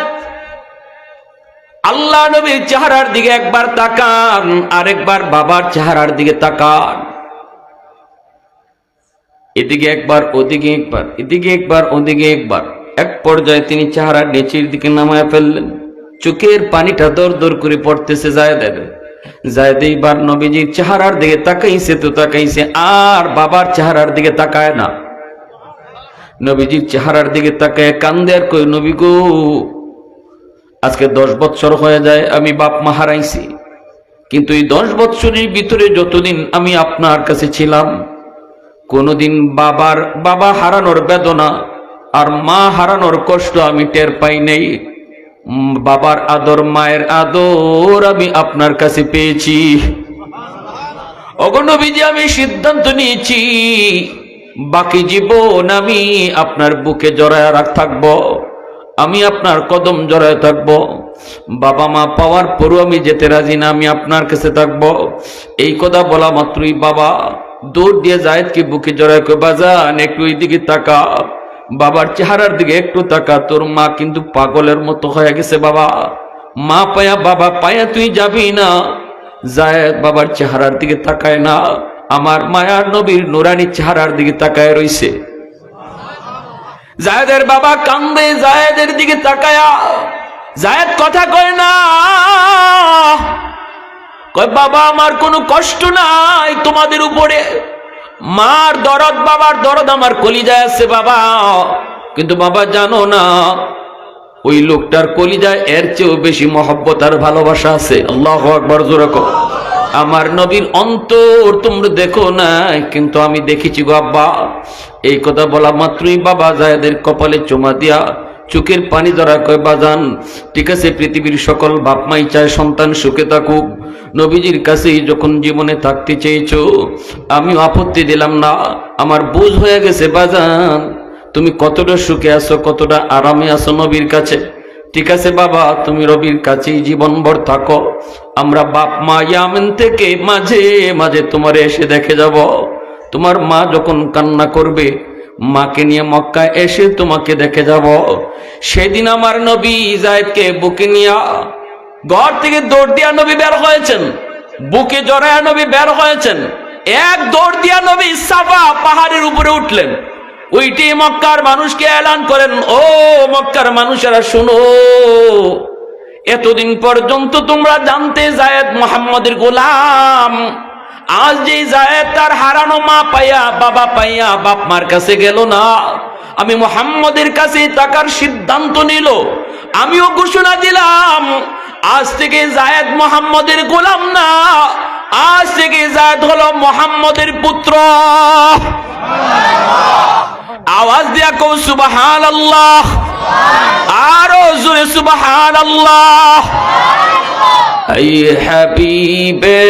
[SPEAKER 1] আল্লাহ নবীর চেহারার দিকে একবার তাকান, আরেকবার বাবার চেহারার দিকে তাকান। এদিকে একবার, ওদিকে একবার, এদিকে একবার, ওদিকে একবার। এক পর্যায়ে তিনি চেহারার নিচের দিকে নামায় ফেললেন। চোখের পানিটা দর দর করে পড়তেছে জায়েদের। জায়েদ এইবার নবীজির চেহারার দিকে তাকাইছে তো তাকাইছে, আর বাবার চেহারার দিকে তাকায় না। নবীজির চেহারার দিকে তাকায় কান্দে আর কই, নবী গো, আজকে 10 বছর হয়ে যায় আমি বাপ মা হারাইছি, কিন্তু এই 10 বছরের ভিতরে যতদিন আমি আপনার কাছে ছিলাম, কোনদিন বাবা হারানোর বেদনা আর মা হারানোর কষ্ট আমি টের পাই নাই। বাবার আদর, মায়ের আদর আমি আপনার কাছে পেয়েছি। ওগো নবীজি, আমি সিদ্ধান্ত নিয়েছি বাকি জীবন আমি আপনার বুকে জড়ায় থাকবো, আমি আপনার কদম জড়ায় থাকবো। বাবা মা পাওয়ার পরও আমি যেতে রাজি না, আমি আপনার কাছে থাকবো। এই কথা বলা মাত্রই বাবা দৌড় দিয়ে জায়েদকে বুকে জড়ায় কই, বাজান একটু এই দিকে তাকা, বাবার চেহারার দিকে একটু তাকা, তোর মা কিন্তু পাগলের মতো হয়ে গেছে বাবা, মা পায়া বাবা পায়া তুই যাবি না। জায়েদ বাবার চেহারার দিকে তাকায় না, আমার মায়ার নবীর নুরানি চেহারার দিকে তাকায় রইছে। জায়েদের বাবা কান্দে জায়েদের দিকে তাকায়া। জায়েদ কথা কয় না, কয় বাবা আমার কোনো কষ্ট নাই তোমাদের উপরে, মার দরদ বাবার দরদ আমার কলিজায় আছে বাবা, কিন্তু বাবা জানো না ওই লোকটার কলিজায় এর চেয়েও বেশি মহব্বত আর ভালোবাসা আছে। আল্লাহু আকবার, জোরে কও। আমার নবীর অন্তর তোমরা দেখো না, কিন্তু আমি দেখেছি গো আব্বা। এই কথা বলা মাত্রই বাবা জায়েদের কপালে চুমা দিয়া চোখের পানি ধরা কয়, বাজান ঠিক আছে, পৃথিবীর সকল বাপ মাই চায় সন্তান সুখে থাকুক, নবীজির কাছেই যখন জীবনে থাকতে চেয়েছো আমিও আপত্তি দিলাম না। আমার বুঝ হয়ে গেছে বাজান, তুমি কতটা সুখে আছো, কতটা আরামে আছো নবীর কাছে। ঠিক আছে বাবা, তুমি রবির কাছেই জীবনভর থাকো, আমরা বাপ মা ইয়ামেন থেকে মাঝে মাঝে তোমার এসে দেখে যাব। তোমার মা যখন কান্না করবে, মাকে নিয়ে মক্কায় এসে তোমাকে দেখে যাব। সেদিন আমার নবী জায়েদকে বুকে নিয়ে ঘর থেকে দৌড় দিয়া নবী বের হয়েছেন, বুকে জড়ায়া নবী বের হয়েছেন। এক দৌড় দিয়া নবী সাফা পাহাড়ের উপরে উঠলেন। ওইটি মক্কার মানুষকে এলান করেন, ও মক্কার মানুষেরা শুনো, এতদিন পর্যন্ত তোমরা জানতে জায়েদ মুহাম্মদের গোলাম, আজ যে জায়েদ তার হারানো মা পাইয়া বাবা পাইয়া বাপ মার কাছে গেল না, আমি মুহাম্মদের কাছে তাকার সিদ্ধান্ত নিল। আমিও ঘোষণা দিলাম, আজ থেকে জায়েদ মুহাম্মদের গোলাম না, আজ থেকে জায়েদ হলো মুহাম্মদের পুত্র। আওয়াজ দিয়া কও সুবহানাল্লাহ, আরো জোরে সুবহানাল্লাহ। ऐ हबीबे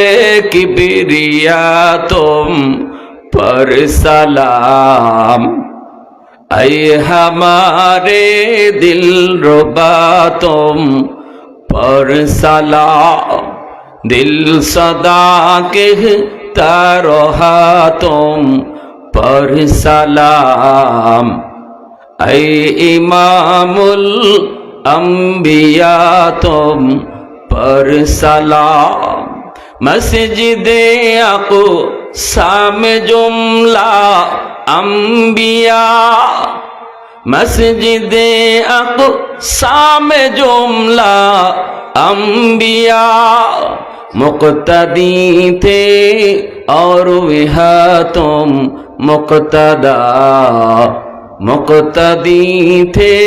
[SPEAKER 1] किबरिया तुम पर सलाम, ऐ हमारे दिल रुबा तुम पर सलाम, दिल सदा कहता रहा तुम पर सलाम, ऐ इमामुल अंबिया तुम पर सलाम, मस्जिदे अक़सा में जुमला अंबिया, मस्जिदे अक़सा में जुमला अंबिया, मुक़्तदी थे और वहा तुम मुक़्तदा, मुक़्तदी थे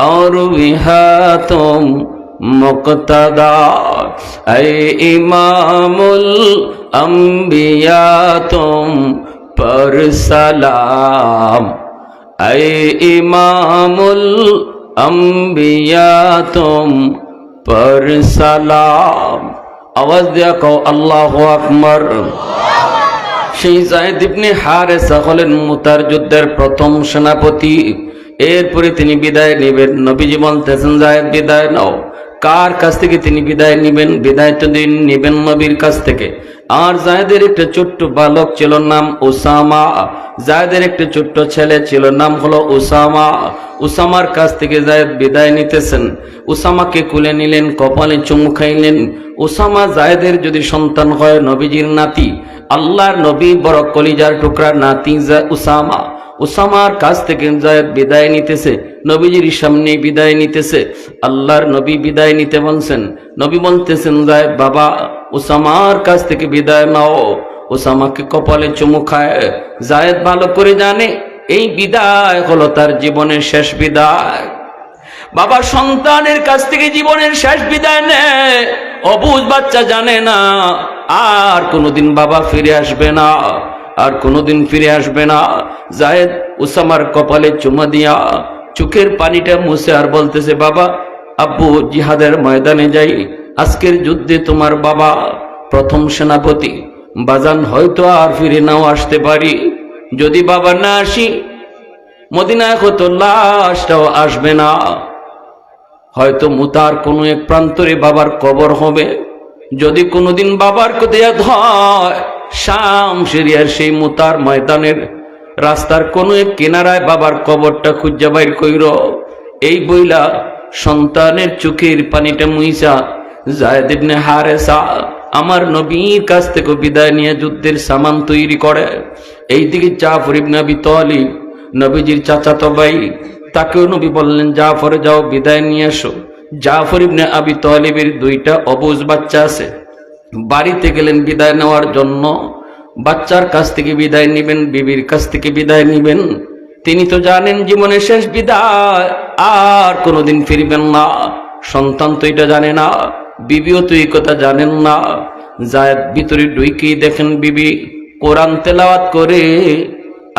[SPEAKER 1] और वहा तुम मुक़्तदा, ऐ इमामुल अंबिया तुम पर सलाम, ऐ इमामुल अंबिया तुम पर सलाम। आवाज दिया कहो अल्लाहु আকবার। সেই যায়েদ ইবনে হারেসা হলেন মুতার যুদ্ধের প্রথম সেনাপতি। এরপরে তিনি বিদায় নেবেন। নবীজি বলতেছেন, যায়েদ বিদায় নাও। কার কাছ থেকে তিনি বিদায় নেবেন? বিদায় তো দিন নেবেন নবীর কাছ থেকে। আর যায়েদের একটা ছোট্ট বালক ছিল, নাম উসামা। যায়েদের একটা ছোট্ট ছেলে ছিল, নাম হলো উসামা। উসামার কাছ থেকে যায়েদ বিদায় নিতেছেন। উসামাকে কুলে নিলেন, কপালে চুমু খাইলেন। উসামা যায়েদের যদি সন্তান হয়, নবীজির নাতি, আল্লাহর নবী বড় কলিজার টুকরা নাতি উসামা। উসামার কাছ থেকে যায়েদ বিদায় নিতেছে, নবীজির সামনে বিদায় নিতেছে। আল্লাহর নবী বিদায় নিতে বলছেন। নবী বলতেছেন, যায়েদ বাবা উসামার কাছ থেকে বিদায় নাও। উসামাকে কপালে চুমু খায়। যায়েদ ভালো করে জানে এই বিদায় হলো তার জীবনের শেষ বিদায়। বাবা সন্তানের কাছ থেকে জীবনের শেষ বিদায় নেয়, অবুঝ বাচ্চা জানে না আর কোনোদিন বাবা ফিরে আসবে না, আর কোনোদিন ফিরে আসবে না। যায়েদ উসামার কপালে চুমা দিয়া চোখের পানিটা মুছে আর বলতেছে, বাবা আব্বু জিহাদের ময়দানে যাই, আজকের যুদ্ধে তোমার বাবা প্রথম সেনাপতি, বাজান হয়তো আর ফিরে নাও আসতে পারি। যদি বাবা না আসি, মদিনায় হয়তো লাশটাও আসবে না, হয়তো মুতার কোনো এক প্রান্তরে বাবার কবর হবে। যদি কোনোদিন বাবার কোথায় হয়, শাম সিরিয়ার সেই মুতার ময়দানের রাস্তার কোনো এক কিনারায় বাবার কবরটা খুঁজা বাইর কইর। এই বইলা সন্তানের চোখের পানিটা মুইসা যায়েদ ইবনে হারেসা আমার নবীর কাছ থেকে বিদায় নিয়ে যুদ্ধের সামান তৈরি করে। এইদিকে জাফর ইবনে আবি তালিব, নবীজির চাচাতো ভাই, তাকেও নবী বললেন, জাফর যাও বিদায় নিয়ে এসো। জাফর ইবনে আবি তালিবের দুইটা অবুঝ বাচ্চা আছে। বাড়িতে গেলেন বিদায় নেওয়ার জন্য। বাচ্চার কাছ থেকে বিদায় নেবেন, বিবির কাছ থেকে বিদায় নেবেন। তিনি তো জানেন জীবনের শেষ বিদায়, আর কোনোদিন ফিরবেন না। সন্তান তো এটা জানে না, বিবিও তো এই কথা জানেন না। যায়েদ ভিতরে ঢুকেই দেখেন বিবি কোরআন তেলাওয়াত করে,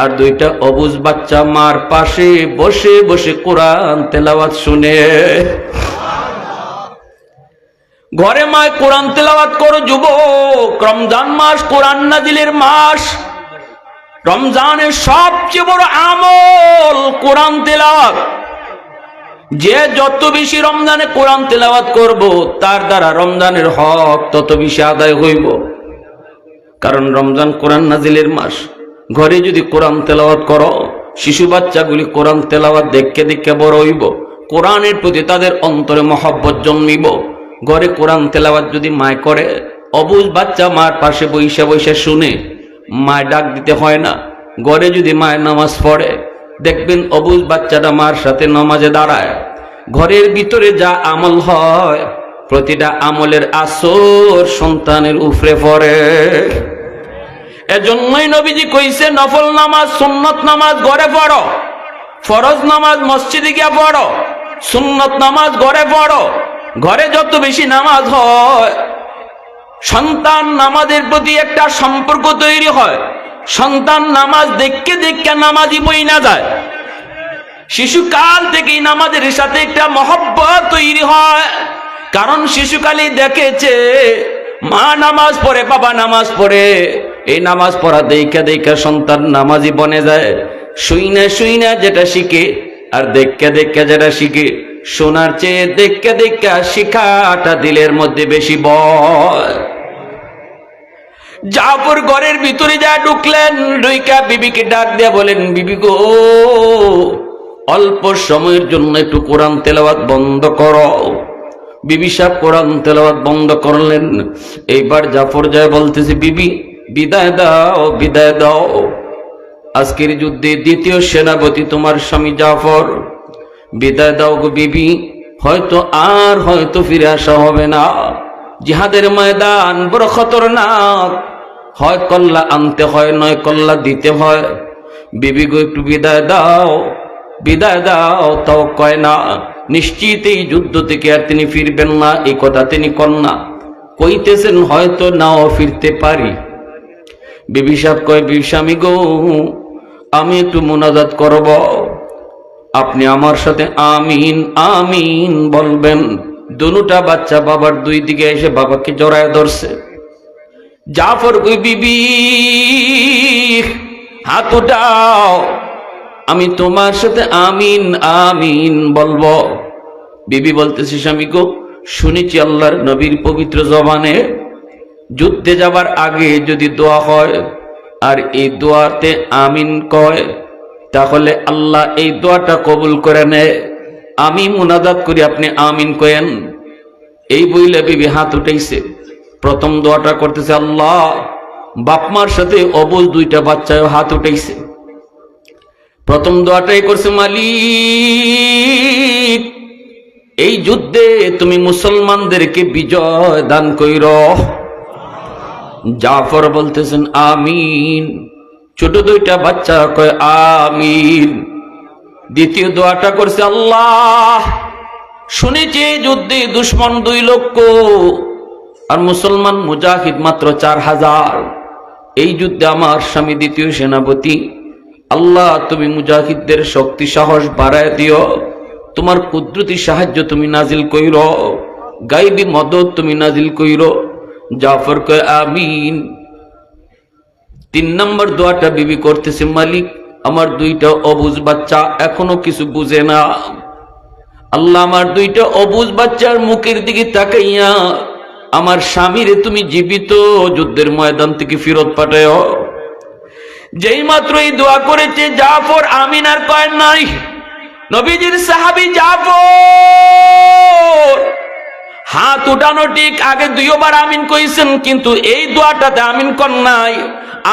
[SPEAKER 1] আর দুইটা অবুঝ বাচ্চা মার পাশে বসে বসে কোরআন তেলাওয়াত শুনে। ঘরে মায় কোরআন তেলাওয়াত করো যুবক। রমজান মাস কোরআন নাজিলের মাস। রমজানের সবচেয়ে বড় আমল কোরআন তেলাওয়াত। যে যত বেশি রমজানে কোরআন তেলাওয়াত করব, তার দ্বারা রমজানের হক তত বেশি আদায় হইব। কারণ রমজান কোরআন নাজিলের মাস। ঘরে যদি কোরআন তেলাওয়াত করো, শিশু বাচ্চাগুলি কোরআন তেলাওয়াত দেখে দেখে বড় হইব। কোরআনের প্রতি তাদের অন্তরে মহব্বত জন্মিব। ঘরে কোরআন তেলাওয়াত যদি মায় করে, অবুঝ বাচ্চা মার পাশে বইসা বইসা শুনে, মায় ডাক দিতে হয় না। ঘরে যদি মায় নামাজ পড়ে, দেখবেন অবুঝ বাচ্চাটা মার সাথে নামাজে দাঁড়ায়। ঘরের ভিতরে যা আমল হয়, প্রতিটা আমলের আসর সন্তানের উপরে পড়ে। এজন্যই নবীজি কইছে নফল নামাজ সুন্নত নামাজ ঘরে পড়ো, ফরজ নামাজ মসজিদে গিয়া পড়ো, সুন্নত নামাজ ঘরে পড়ো। ঘরে যত বেশি নামাজ হয় সন্তান নামাজের প্রতি একটা সম্পর্ক তৈরি হয়। সন্তান নামাজ দেখতে দেখতে নামাজি বই না যায়। শিশুকাল থেকেই নামাজের সাথে একটা মহব্বত তৈরি হয়, কারণ শিশুকালই দেখেছে মা নামাজ পড়ে, বাবা নামাজ পড়ে। এই নামাজ পড়া দেখা দেখা সন্তান নামাজি বনে যায়। শুইনা শুইনা যেটা শিখে আর দেখে দেখে যেটা শিখে, শোনার চেয়ে দেখে দেখে শিখাটা দিলের মধ্যে বেশি বয়। জাফর ঘরের ভিতরে যা ঢুকলেন, ঢুইকা বিবিকে ডাক দিয়া বলেন, বিবি গো, অল্প সময়ের জন্য একটু কোরআন তেলাওয়াত বন্ধ করো। বিবি সাহেব কোরআন তেলাওয়াত বন্ধ করলেন। এইবার জাফর যায় বলতেছে, বিবি বিদায় দাও, বিদায় দাও। আজকের যুদ্ধে দ্বিতীয় সেনাপতি তোমার স্বামী জাফর, বিদায় দাও গো বিবি, হয়তো ফিরে আসা হবে না। জিহাদের ময়দান বড় খতরনাক, হয় কল্লা আনতে হয়, নয় কল্লা দিতে হয়। বিবি গো একটু বিদায় দাও, বিদায় দাও। তাও কয় না, নিশ্চিত এই যুদ্ধ থেকে আর তিনি ফিরবেন না, এই কথা তিনি কন না। কইতেছেন হয়তো নাও ফিরতে পারি। বিবি সাহেব কয়, বিবি স্বামী গো, আমি একটু মুনাজাত করব, আপনি আমার সাথে আমিন আমিন বলবেন। দুটা বাচ্চা বাবার দুই দিকে এসে বাবাকে জড়ায় ধরছে। জাফর কই, বিবি হাত উঠাও, আমি তোমার সাথে আমিন আমিন বলবো। বিবি বলতেছে, স্বামী গো, শুনেছি আল্লাহর নবীর পবিত্র জবানে যুদ্ধে যাবার আগে যদি দোয়া হয় আর এই দোয়াতে আমিন কয়, তাহলে আল্লাহ এই দোয়াটা কবুল করে নেয়। আমি মুনাজাত করি, আপনি আমিন কয়েন। এই বইলে বিবি হাত উঠাইছে। প্রথম দোয়াটা করতেছে আল্লাহ, বাপমার সাথে অবুঝ দুইটা বাচ্চাও হাত উঠাইছে। প্রথম দোয়াটাই করছে, মালিক এই যুদ্ধে তুমি মুসলমানদেরকে বিজয় দান কইর। জাফর বলতেছেন আমিন। ছোট দুইটা বাচ্চা কয় আমিন। দ্বিতীয় দোয়াটা করছে, আল্লাহ শুনেছি যুদ্ধে দুশ্মন 2 লক্ষ আর মুসলমান মুজাহিদ মাত্র 4000। এই যুদ্ধে আমার স্বামী দ্বিতীয় সেনাপতি। আল্লাহ তুমি মুজাহিদদের শক্তি সাহস বাড়ায় দিও, তোমার কুদরতি সাহায্য তুমি নাজিল কইর, গায়বী মদদ তুমি নাজিল কইর। জাফর কয় আমিন। 3 নম্বর দোয়াটা বিবি করতেছে, মালিক আমার 2টা অবুঝ বাচ্চা এখনো কিছু বুঝে না। আল্লাহ আমার 2টা অবুঝ বাচ্চার মুখের দিকে তাকাইয়া আমার স্বামীরে তুমি জীবিত যুদ্ধের ময়দান থেকে ফেরত পাঠাও। যেই মাত্র এই দোয়া করেছে জাফর আমিন আর কয় নাই। নবীজির সাহাবী জাফর হাত উঠানো ঠিক, আগে 2 বার আমিন কইছেন, কিন্তু এই দোয়াটাতে আমিন কর নাই।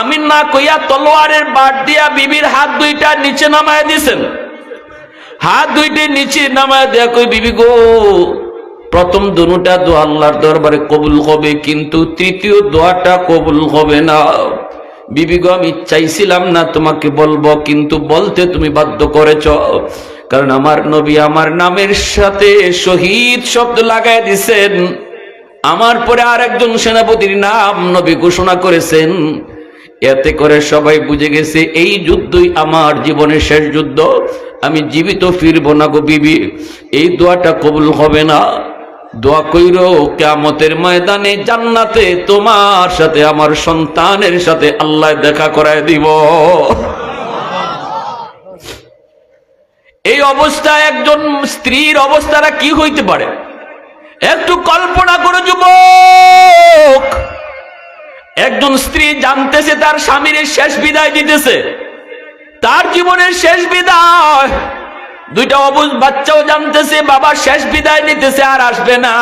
[SPEAKER 1] আমিন না কইয়া তলোয়ারের বাট দিয়া বিবির হাত 2টা নিচে নামায় দিছেন। হাত 2টি নিচে নামায় দেয়া কই, বিবি গো, প্রথম 2টা দোয়া আল্লাহর দরবারে কবুল হবে, কিন্তু তৃতীয় দোয়াটা কবুল হবে না। বিবি গো, আমি চাইছিলাম না তোমাকে বলবো, কিন্তু বলতে তুমি বাধ্য করেছ, কারণ আমার নবী আমার নামের সাথে শহীদ শব্দ লাগায় দিছেন। আমার পরে আরেকজন সেনাপতির নাম নবী ঘোষণা করেছেন। এতে করে সবাই বুঝে গেছে এই যুদ্ধই আমার জীবনের শেষ যুদ্ধ, আমি জীবিত ফিরবো না গো বিবি, এই দোয়াটা কবুল হবে না। দোয়া কইরো কিয়ামতের ময়দানে জান্নাতে তোমার সাথে আমার সন্তানের সাথে আল্লাহ দেখা করায় দিব। এই অবস্থায় একজন স্ত্রীর অবস্থাটা কি হইতে পারে একটু কল্পনা করো যুবক। একজন স্ত্রী জানতেছে তার স্বামীর শেষ বিদায় দিতেছে, তার জীবনের শেষ বিদায়। 2টা অবুঝ বাচ্চাও জানতেছে বাবা শেষ বিদায় নিতেছে, আর আসবে না।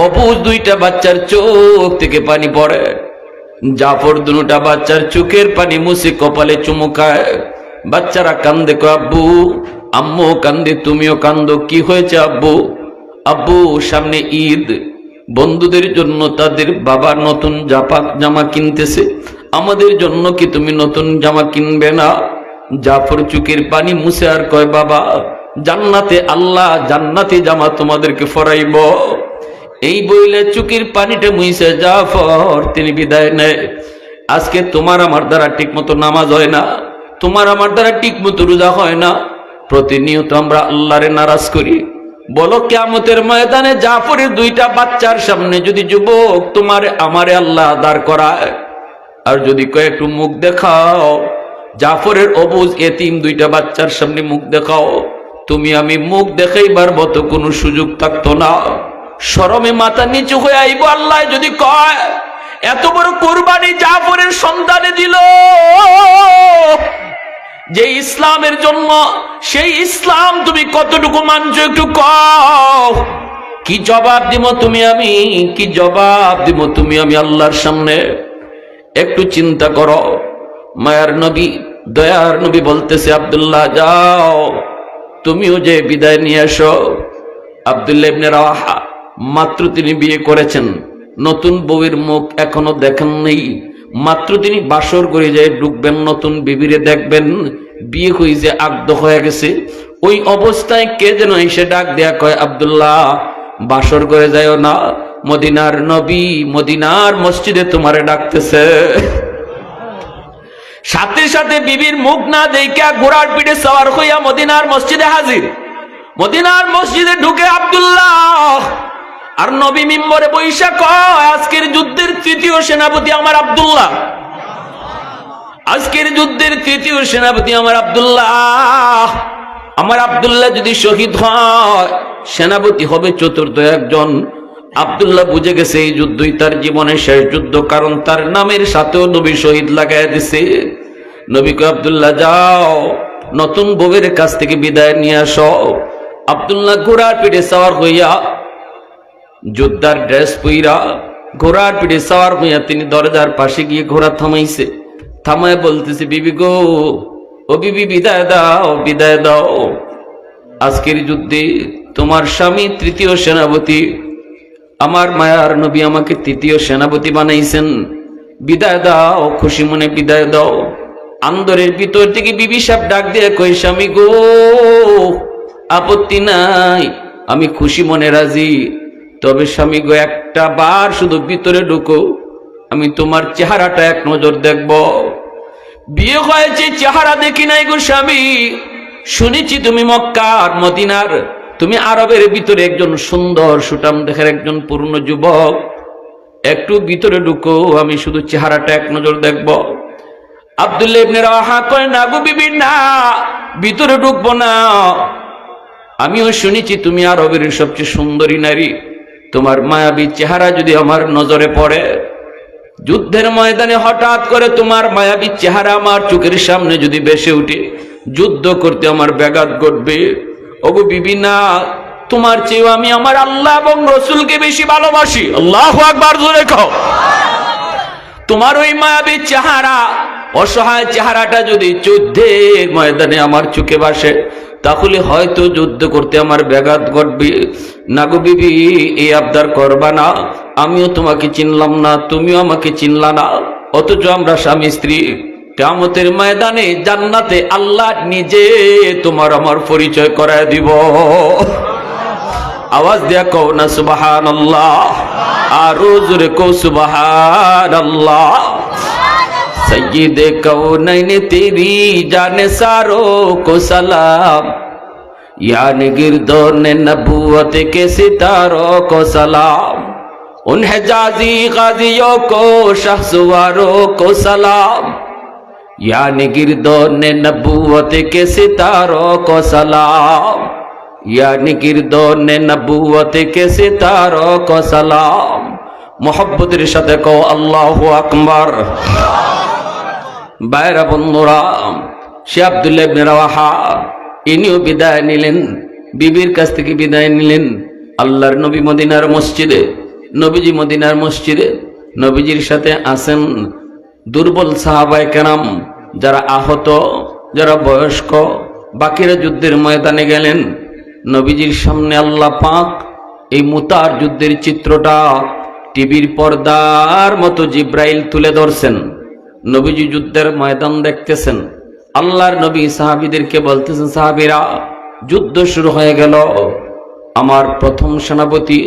[SPEAKER 1] অবুঝ 2টা বাচ্চার চোখ থেকে পানি পড়ে। জাফর 2টা বাচ্চার চোখের পানি মুছে কপালে চুমুকায়। বাচ্চারা কান্দে, কয় আব্বু, আম্মু কান্দে, তুমিও কান্দো। কি হয়েছে আব্বু? আব্বু সামনে ঈদ, বন্ধুদের জন্য তাদের বাবা নতুন জামা কিনতেছে, আমাদের জন্য কি তুমি নতুন জামা কিনবে না? জাফর চোখের পানি মুছে আর কয়, বাবা জান্নাতে আল্লাহ জান্নাতি জামা তোমাদেরকে পরাইব। এই বইলে চোখের পানিটা মুছে জাফর তিনি বিদায় নেয়। আজকে তোমার আমার দ্বারা ঠিক মতো নামাজ হয় না, তোমার আমার দ্বারা ঠিক মতো রোজা হয় না, প্রতিনিয়ত আমরা আল্লাহরে নারাজ করি। বলো কিয়ামতের ময়দানে জাফরের দুইটা বাচ্চার সামনে যদি যুবক তোমারে আমারে আল্লাহ দাঁড় করায়, আর যদি কয় একটু মুখ দেখাও, জাফরের অবুজ এতিম দুইটা বাচ্চার সামনে মুখ দেখাও, তুমি আমি মুখ দেখাইবার মতো কোনো সুযোগ থাকতো না। শরমে মাথা নিচু হয়ে আইব। আল্লাহ যদি কয় এত বড় কুরবানি জাফরের সন্তানে দিল, যে ইসলামের জন্য, সেই ইসলাম তুমি কতটুকু মানছো একটু কও। কি জবাব দিব তুমি আমি, কি জবাব দিব তুমি আমি আল্লাহর সামনে? একটু চিন্তা করো। মায়ার নবী, দয়ার নবী বলতেছে, আব্দুল্লাহ যাও, তুমিও যে বিদায় নিয়ে এসো। আব্দুল্লাহ ইবনে রাওয়াহা মাত্র তিনি বিয়ে করেছেন, নতুন বউয়ের মুখ এখনো দেখেন নেই, মাত্র তিনি বাসর করে যায় ঢুকবেন, নতুন বিবিরে দেখবেন, বিয়ে হয়ে যে আগ্ধ হয়ে গেছে। ওই অবস্থায় কে যেন এসে ডাক দেয়া কয়, আব্দুল্লাহ বাসর করে যাও না, মদিনার নবী মদিনার মসজিদে তোমারে ডাকতেছে। সাথে সাথে বিবির মুখ না দেখা ঘোড়ার পিঠে সওয়ার হইয়া মদিনার মসজিদে হাজির। মদিনার মসজিদে ঢুকে আব্দুল্লাহ, আর নবী মিম্বরে বৈশা কয়, আজকের যুদ্ধের তৃতীয় সেনাপতি আমার আব্দুল্লাহ, আজকের যুদ্ধের তৃতীয় সেনাপতি আমার আব্দুল্লাহ। আমার আব্দুল্লাহ যদি শহীদ হয়, সেনাপতি হবে চতুর্থ একজন। আব্দুল্লাহ বুঝে গেছে এই যুদ্ধই তার জীবনের শেষ যুদ্ধ, কারণ তার নামের সাথেও নবী শহীদ লাগাই দিছে। নবী কয়, আব্দুল্লাহ যাও, নতুন বউয়ের কাছ থেকে বিদায় নিয়ে আসো। আব্দুল্লাহ ঘোড়ার পিঠে সওয়ার হইয়া, যোদ্ধার ড্রেস পইরা ঘোড়ার পিঠে সওয়ার হইয়া তিনি দরজার পাশে গিয়ে ঘোড়া থামাইছে। থামায় বলতেছে, বিবি গো, ও বিবি বিদায় দাও, বিদায় দাও। আজকের যুদ্ধে তোমার স্বামী তৃতীয় সেনাপতি, আমার মায়ার নবী আমাকে তৃতীয় সেনাপতি বানাইছেন, বিদায় দাও, খুশি মনে বিদায় দাও। আন্দরের ভিতর থেকে বিবি সাহেব ডাক দিয়ে কই, স্বামী গো আপত্তি নাই, আমি খুশি মনে রাজি, তবে স্বামী গো একটা বার শুধু ভিতরে ঢুকো, আমি তোমার চেহারাটা এক নজর দেখব। বিয়ে হয়েছে, চেহারা দেখি নাই গো স্বামী, শুনেছি তুমি মক্কার মদিনার, তুমি আরবের ভিতরে একজন সুন্দর সুঠাম দেখার একজন পূর্ণ যুবক, একটু ভিতরে ঢুকো, আমি শুধু চেহারাটা এক নজর দেখব। আব্দুল্লাহ ইবনে রাওয়াহা কয়, না গো বিবি না, ভিতরে ঢুকবো না, আমিও শুনেছি তুমি আরবের সবচেয়ে সুন্দরী নারী, তোমার মায়াবী চেহারা যদি আমার নজরে পড়ে, যুদ্ধের ময়দানে হঠাৎ করে তোমার মায়াবী চেহারা আমার চোখের সামনে যদি ভেসে উঠে, যুদ্ধ করতে আমার ব্যাঘাত ঘটবে। ওগো বিবি না, তোমার চেয়েও আমি আমার আল্লাহ এবং রসুলকে বেশি ভালোবাসি। আল্লাহু আকবার, জোরে কও। তোমার ওই মায়াবী চেহারা, অসহায় চেহারাটা যদি যুদ্ধের ময়দানে আমার চোখে ভাসে, তাহলে হয়তো যুদ্ধ করতে আমার ব্যাঘাত ঘটবে। না গো বিবি, এই আবদার করবা না, আমিও তোমাকে চিনলাম না, তুমিও আমাকে চিনলা না, অথচ আমরা স্বামী স্ত্রী। কিয়ামতের ময়দানে জান্নাতে আল্লাহ নিজে তোমার আমার পরিচয় করায় দিব। আওয়াজ দিয়া কও না সুবহানাল্লাহ, আরো জোরে কও সুবহানাল্লাহ। सय्यिद कौनैन तेरी जाने सारों को सलाम, यानी गिरदोन नबूवत के सितारों को सलाम, उन हिजाजी गाजियों को शहसवारों को सलाम, यानी गिरदोन नबूवत के सितारों को सलाम, यानी गिरदोन नबूवत के सितारों को सलाम। मोहब्बतेर साथे कहो अल्लाहु আকবার। বাইরা বন্ধুরা, সে আব্দুল্লাহ ইবনে রাওয়াহা ইনিও বিদায় নিলেন, বিবির কাছ থেকে বিদায় নিলেন। আল্লাহর নবী মদিনার মসজিদে, নবীজি মদিনার মসজিদে, নবীজির সাথে আছেন দুর্বল সাহাবায়ে কেরাম, যারা আহত, যারা বয়স্ক, বাকিরা যুদ্ধের ময়দানে গেলেন। নবীজির সামনে আল্লাহ পাক এই মুতার যুদ্ধের চিত্রটা টিভির পর্দার মতো জিব্রাইল তুলে ধরছেন। নবীজি যুদ্ধের ময়দান দেখতেছেন। আল্লাহর নবী সাহাবীদেরকে বলতেছেন, সাহাবীরা যুদ্ধ শুরু হয়ে গেল। আমার প্রথম সেনাপতি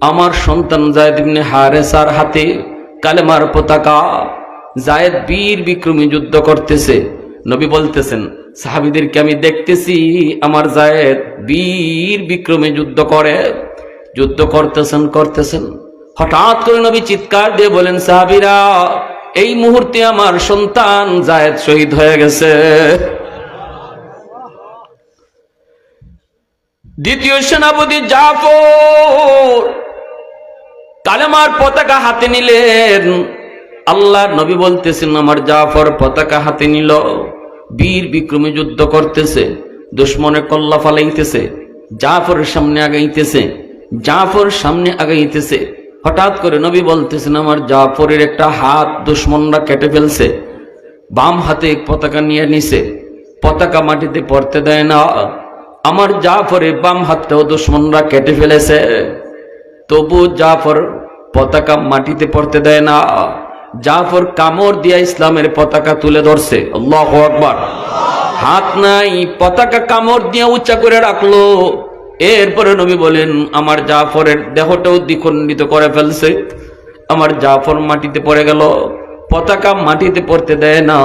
[SPEAKER 1] আমার সন্তান যায়েদ ইবনে হারেসার হাতে কালেমার পতাকা। যায়েদ বীর বিক্রমী যুদ্ধ করতেছে। নবী বলতেছেন সাহাবীদেরকে, আমি দেখতেছি আমার যায়েদ বীর বিক্রমী যুদ্ধ করে। যুদ্ধ করতেছেন। হঠাৎ করে নবী চিৎকার দিয়ে বলেন, সাহাবীরা এই মুহূর্তে আমার সন্তান যায়েদ শহীদ হয়ে গেছে। দ্বিতীয় সেনাপতি জাফর কালেমার পতাকা হাতে নিলেন। আল্লাহর নবী বলতেছেন, আমার জাফর পতাকা হাতে নিল, বীর বিক্রমী যুদ্ধ করতেছে, দুশমনের কল্লা ফালাইতেছে, জাফরের সামনে আগাইতেছে। হঠাৎ করে নবী বলতেছেন, আমার জাফরের একটা হাত দুশমনরা কেটে ফেলছে। বাম হাতে পতাকা নিয়ে নিছে, পতাকা মাটিতে পড়তে দেয় না। আমার জাফরের বাম হাতটাও দুশমনরা কেটে ফেলেছে, তবু জাফর পতাকা মাটিতে পড়তে দেয় না। জাফর কামড় দিয়া ইসলামের পতাকা তুলে ধরছে। আল্লাহু আকবার। হাত নাই, পতাকা কামড় দিয়ে উঁচা করে রাখলো। এরপরে নবী বলেন, আমার জাফরের দেহটাও দ্বিখণ্ডিত করে ফেলছে। আমার জাফর মাটিতে পড়ে গেল, পতাকা মাটিতে পড়তে দেয় না,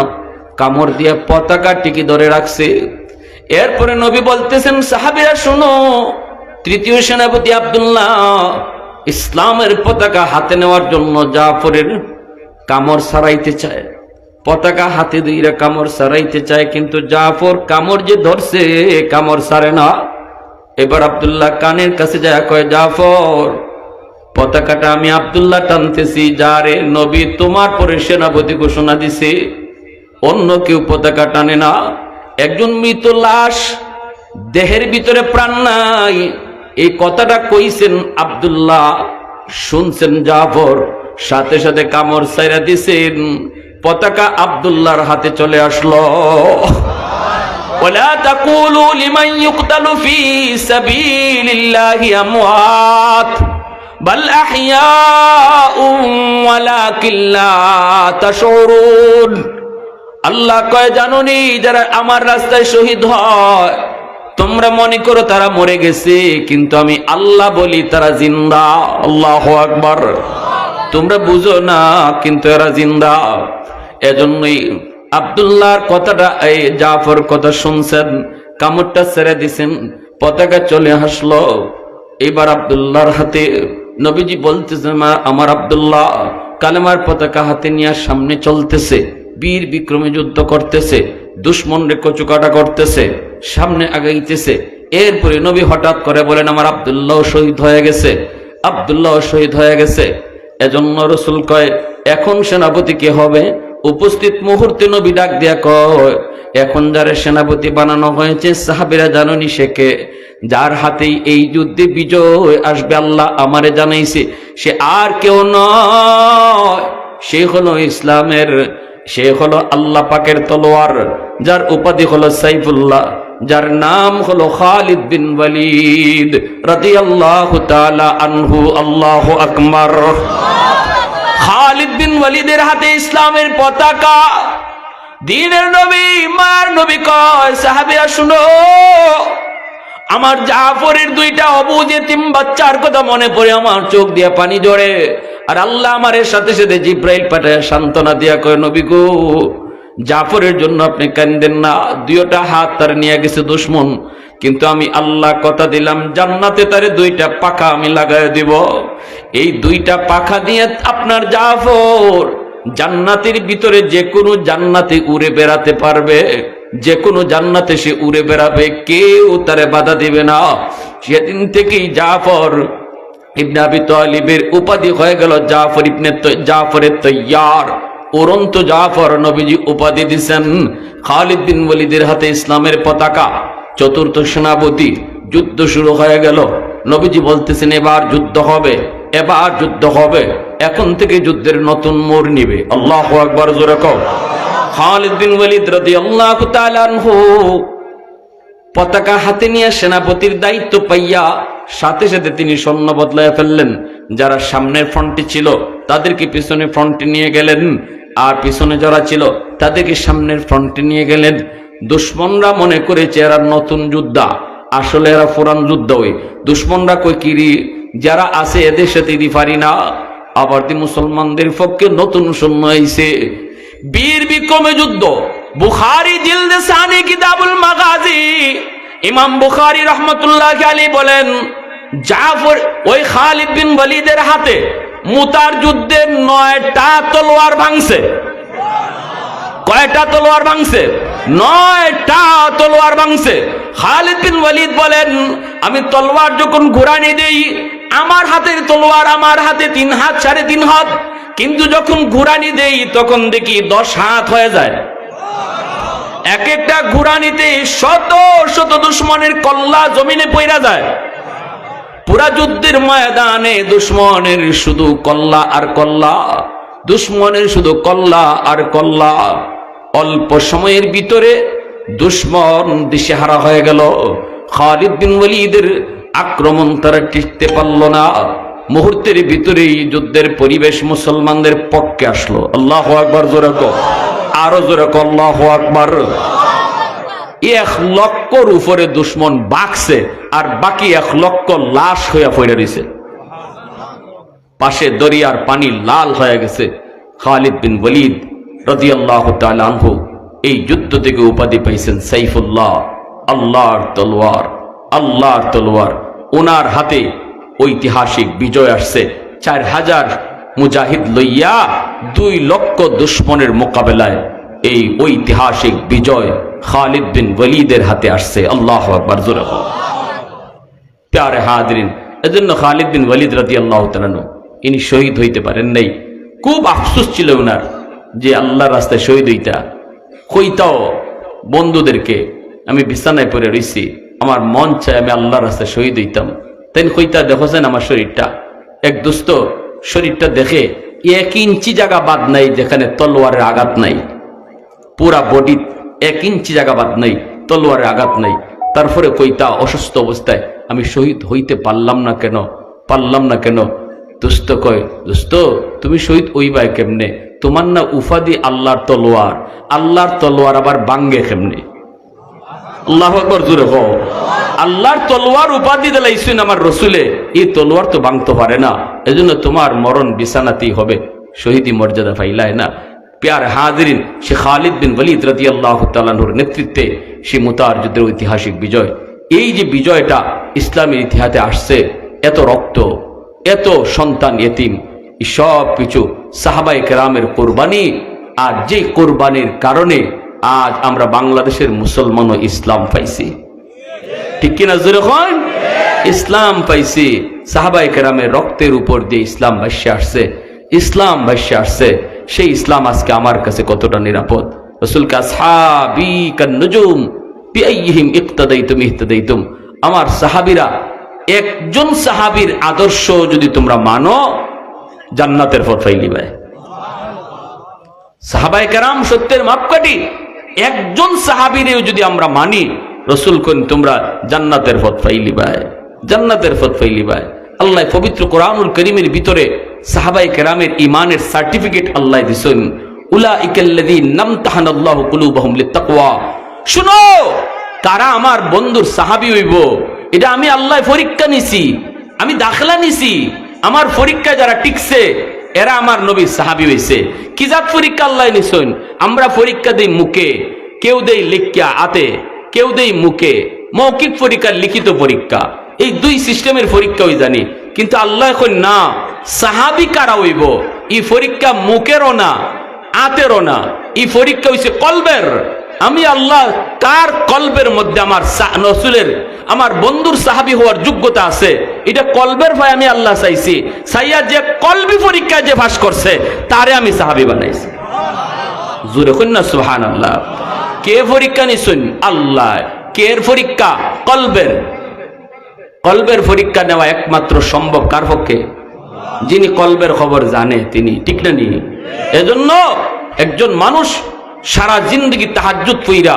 [SPEAKER 1] কামড় দিয়ে পতাকা টিকি ধরে রাখছে। এরপরে নবী বলতেছেন, সাহাবীরা শুনো, তৃতীয় সেনাপতি আব্দুল্লাহ ইসলামের পতাকা হাতে নেওয়ার জন্য জাফরের কামড় সারাইতে চায়, পতাকা হাতে দিয়ে কামড় সারাইতে চায়, কিন্তু জাফর কামড় যে ধরছে কামড় সারে না। এবার আব্দুল্লাহ কানের কাছে যায়, কয়, জাফর পতাকাটা আমি আব্দুল্লাহ টানতেছি, যারে নবী তোমার পরে সেনাপতি ঘোষণা দিছে, অন্য কেউ পতাকা টানে না। একজন মৃত লাশ, দেহের ভিতরে প্রাণ নাই, এই কথাটা কইছেন আব্দুল্লাহ, শুনছেন জাফর, সাথে সাথে কামড় সাইরা দিছেন, পতাকা আব্দুল্লাহর হাতে চলে আসলো। ওয়ালা তাকুলু লিমান ইউকতালু ফি সাবিলিল্লাহি আমওয়াত বাল আহইয়াউন ওয়ালাকিন লা তাশউরুন। আল্লাহ কয়, জানোনি যারা আমার রাস্তায় শহীদ হয় তোমরা মনে করো তারা মরে গেছে, কিন্তু আমি আল্লাহ বলি তারা জিন্দা। আল্লাহু আকবার। তোমরা বুঝো না, কিন্তু এরা জিন্দা। এজন্যই আব্দুল্লাহর কথাটা, এই জাফর কথা শুনছেন, কামড়টা ছেড়ে দিছেন, পতাকা চলে আসলো। এবার আব্দুল্লাহর হাতে নবীজি বলতেছেন, আমার আব্দুল্লাহ কালেমার পতাকা হাতে নিয়ে সামনে চলতেছে, বীর বিক্রমী যুদ্ধ করতেছে, দুশমনরে কচুকাটা করতেছে, সামনে আগাইতেছে। এরপরে নবী হঠাৎ করে বলেন, আমার আব্দুল্লাহ শহীদ হয়ে গেছে, আব্দুল্লাহ শহীদ হয়ে গেছে। এজন্য রাসূল কয়, এখন সেনাপতি কে হবে? উপস্থিত মুহূর্তে নবী ডাক দিয়া কয়, এখন যারা সেনাপতি বানানো হয়েছে সাহাবীরা জানোনি সে কে? যার হাতেই এই যুদ্ধে বিজয় আসবে আল্লাহ আমারে জানাইছে, সে আর কেউ নয়, সে হলো ইসলামের, সে হলো আল্লাহ পাকের তলোয়ার, যার উপাধি হলো সাইফুল্লাহ, যার নাম হলো খালিদ বিন ওয়ালিদ রাদিয়াল্লাহু তাআলা আনহু। আল্লাহু আকবার। খালিদ বিন ওয়ালিদের হাতে ইসলামের পতাকা, দ্বীনের নবী, মার নবী কয়, সাহাবীরা শুনো, আমার জাফরের দুইটা অবুঝ এতিম বাচ্চার কথা মনে পড়ে আমার চোখ দিয়ে পানি ঝরে। আর আল্লাহ আমার সাথে সাথে জিব্রাইল পাঠায় সান্ত্বনা দিয়া কয়, নবী গো, জাফরের জন্য আপনি কান্দেন না, দুইটা হাত তার নিয়ে গেছে দুশমন, কিন্তু আমি আল্লাহ কথা দিলাম জান্নাতে তারে দুইটা পাখা আমি লাগাই দিব। এই দুইটা পাখা দিয়ে আপনার জাফর জান্নাতের ভিতরে যে কোনো জান্নাতে উড়ে বেড়াতে পারবে, যে কোনো জান্নাতে সে উড়ে বেড়াবে, কেউ তারে বাধা দিবে না। সেদিন থেকেই জাফর ইবনে আবি তালিবের উপাধি হয়ে গেল জাফরের তৈয়ার, উড়ন্ত জাফর। নবীজি উপাধি দিছেন। খালিদ বিন ওয়ালিদের হাতে ইসলামের পতাকা, চতুর্থ সেনাপতি। যুদ্ধ শুরু হয়ে গেল। নবীজি বলতেছেন, এবার যুদ্ধ হবে, এবার যুদ্ধ হবে, এখন থেকে যুদ্ধের নতুন মোড় নিবে। আল্লাহু আকবার, জোরে কও। খালিদ বিন ওয়ালিদ রাদিয়াল্লাহু তাআলা আনহু পতাকা হাতে নিয়ে সেনাপতির দায়িত্ব পাইয়া সাথে সাথে তিনি সৈন্য বদলায় ফেললেন। যারা সামনের ফ্রন্টে ছিল তাদেরকে পিছনে ফ্রন্টে নিয়ে গেলেন, আর পিছনে যারা ছিল তাদেরকে সামনের ফ্রন্টে নিয়ে গেলেন। দুশ্মনরা মনে করেছে এরা নতুন যোদ্ধা, আসলে এরা পুরান যোদ্ধা। ওই দুশ্মনরা কই কিরি যারা আছে এদের সাথে দি পারি না, আবার মুসলমানদের পক্ষে নতুন সৈন্য আইছে। বীর বিক্রমে যুদ্ধ। বুখারী জিলদে সানি কিতাবুল মাগাজি, ইমাম বুখারী রাহমাতুল্লাহ আলাইহি বলেন, জাফর ওই খালিদ বিন ওয়ালিদের হাতে মুতার যুদ্ধে 9টা তলোয়ার ভাঙছে। কয়টা তলোয়ার ভাঙছে? 9টা তলোয়ার ভাঙছে। খালিদ বিন ওয়ালিদ বলেন, আমি তলোয়ার যখন ঘুরানি দেই, আমার হাতের তলোয়ার আমার হাতে 3 হাত 3.5 হাত, কিন্তু যখন ঘুরানি দেই তখন দেখি 10 হাত হয়ে যায়। এক একটা ঘুরানিতে শত শত দুশ্মনের কল্লা জমিনে পইরা যায়। পুরা যুদ্ধের ময়দানে দুশ্মনের শুধু কল্লা আর কল্লা, দুশ্মনের শুধু কল্লা আর কল্লা। অল্প সময়ের ভিতরে দুশ্মন দিশেহারা হয়ে গেল। খালিদ বিন ওয়ালিদের আক্রমণ তারা টিকতে পারল না। মুহূর্তের ভিতরেই যুদ্ধের পরিবেশ মুসলমানদের পক্ষে আসলো। আল্লাহু আকবার, জোরে কও, আরো জোরে কও, আল্লাহু আকবার। 1 লক্ষর উপরে দুশ্মন বাকছে, আর বাকি 1 লক্ষ লাশ হইয়া পড়ে রইছে। পাশে দরিয়ার পানি লাল হয়ে গেছে। খালিদ বিন ওয়ালিদ রাদিয়াল্লাহু তাআলা আনহু এই যুদ্ধ থেকে উপাধি পাইছেন সাইফুল্লাহ, আল্লাহর তলোয়ার, আল্লাহর তলোয়ার। ওনার হাতে ঐতিহাসিক বিজয় আসছে। 4000 মুজাহিদ লইয়া 2 লক্ষ দুশ্মনের মোকাবেলায় এই ঐতিহাসিক বিজয় খালিদ বিন ওয়ালিদের হাতে আসছে। আল্লাহু আকবার, জোরে বলো। প্যারে হাজরিন, এজন্য খালিদ বিন ওয়ালিদ রাদিয়াল্লাহু তাআলা ইনি শহীদ হইতে পারেন নাই। খুব আফসোস ছিল ওনার যে আল্লাহর রাস্তায় শহীদ হইতা। কইতাও বন্ধুদেরকে, আমি বিছানায় পড়ে রইছি, আমার মন চায় আমি আল্লাহর রাস্তায় শহীদ হইতাম। তাই কইতা, দেখছেন আমার শরীরটা। এক দোস্ত শরীরটা দেখে 1 ইঞ্চি জায়গা বাদ নাই যেখানে তলোয়ারের আঘাত নাই। পুরা বডি 1 ইঞ্চি জায়গা বাদ নাই, তলোয়ারের আঘাত নাই। তারপরে কইতা অসুস্থ অবস্থায়, আমি শহীদ হইতে পারলাম না কেন, পারলাম না কেন। দোস্ত কয়, দোস্ত তুমি শহীদ হইবাই কেমনে? তোমার না উপাধি আল্লাহর তলোয়ার, আল্লাহর তলোয়ার আবার বাঙ্গে কেমনে? আল্লাহু আকবার, জোরে বল। আল্লাহর তলোয়ার উপাধি দিলাইছেন আমার রসুলে, এই তলোয়ার তো ভাঙতে পারে না, এজন্য তোমার মরণ বিছানাতেই হবে, শহীদি মর্যাদা পাইলাই না। প্যার হাজরিন, সে খালিদ বিন ওয়ালিদ রাদিয়াল্লাহু তাআলা আনহুর নেতৃত্বে সে মুতার যুদ্ধের ঐতিহাসিক বিজয়। এই যে বিজয়টা ইসলামের ইতিহাসে আসছে, এত রক্ত, এত সন্তান ইতিম, সব কিছু সাহাবায়ে কেরামের কোরবানি। আর যে কোরবানির কারণে আজ আমরা বাংলাদেশের মুসলমান ও ইসলাম পাইছি। ঠিক কিনা জোরে কন? ইসলাম পাইছি। সাহাবায়ে কেরামের রক্তের উপর দিয়ে ইসলাম ভাসে আসছে, ইসলাম ভাসে আসছে। সেই ইসলাম আজকে আমার কাছে কতটা নিরাপদ। রাসূল কা আসহাবি কান নুজুম বিআইহিম ইক্তাদাইতুম ইহতাদাইতুম। আমার সাহাবীরা, একজন সাহাবীর আদর্শ যদি তোমরা মানো, জান্নাতের পথ পাইলিবে। সাহাবায়ে কেরাম সত্যের মাপকাঠি। একজন সাহাবীরেও যদি আমরা মানি, রাসূল কোন তোমরা জান্নাতের পথ পাইলিবে, জান্নাতের পথ পাইলিবে। আল্লাহ পবিত্র কোরআনুল কারীমের ভিতরে সাহাবায়ে কেরামের ঈমানের সার্টিফিকেট আল্লাহ দিছেন। উলাইকাল্লাযীনা নামতাহানাল্লাহু কুলুবাহুম লিত্তাকওয়া। শুনো, কারা আমার বন্ধুর সাহাবী হইব, এটা আমি আল্লাহ পরীক্ষা নিছি, আমি দাখিলা নিছি। আমার পরীক্ষা যারা টিকছে এরা আমার নবীর সাহাবী হইছে। কি জাত পরীক্ষা আল্লাহ নিছেন? আমরা পরীক্ষা দেই মুখে, কেউ দেই লিখিয়া হাতে, কেউ দেই মুখে। মৌখিক পরীক্ষা, লিখিত পরীক্ষা, এই 2 সিস্টেমের পরীক্ষা হই জানি। কিন্তু আল্লাহ এখন না, সাহাবী কারা হইব এই পরীক্ষা মুখেরও না, হাতেরও না, এই পরীক্ষা হইছে কলবের। আমি আল্লাহ কার কলবের মধ্যে আমার রাসূলের, আমার বন্ধুর সাহাবী হওয়ার যোগ্যতা আছে, এটা কলবের ভাই আমি আল্লাহ চাইছি। চাইয়া যে কলবি পরীক্ষা যে পাস করছে তারে আমি সাহাবী বানাইছি। জোরে কইন না সুবহানাল্লাহ। কে পরীক্ষা নিছেন? আল্লাহ। কের পরীক্ষা? কলবের। কলবের পরীক্ষা নেওয়া একমাত্র সম্ভব কার পক্ষে? যিনি কলবের খবর জানে তিনি, ঠিক না নি? এজন্য একজন মানুষ সারা জিন্দগি তাহাজ্জুদ পইরা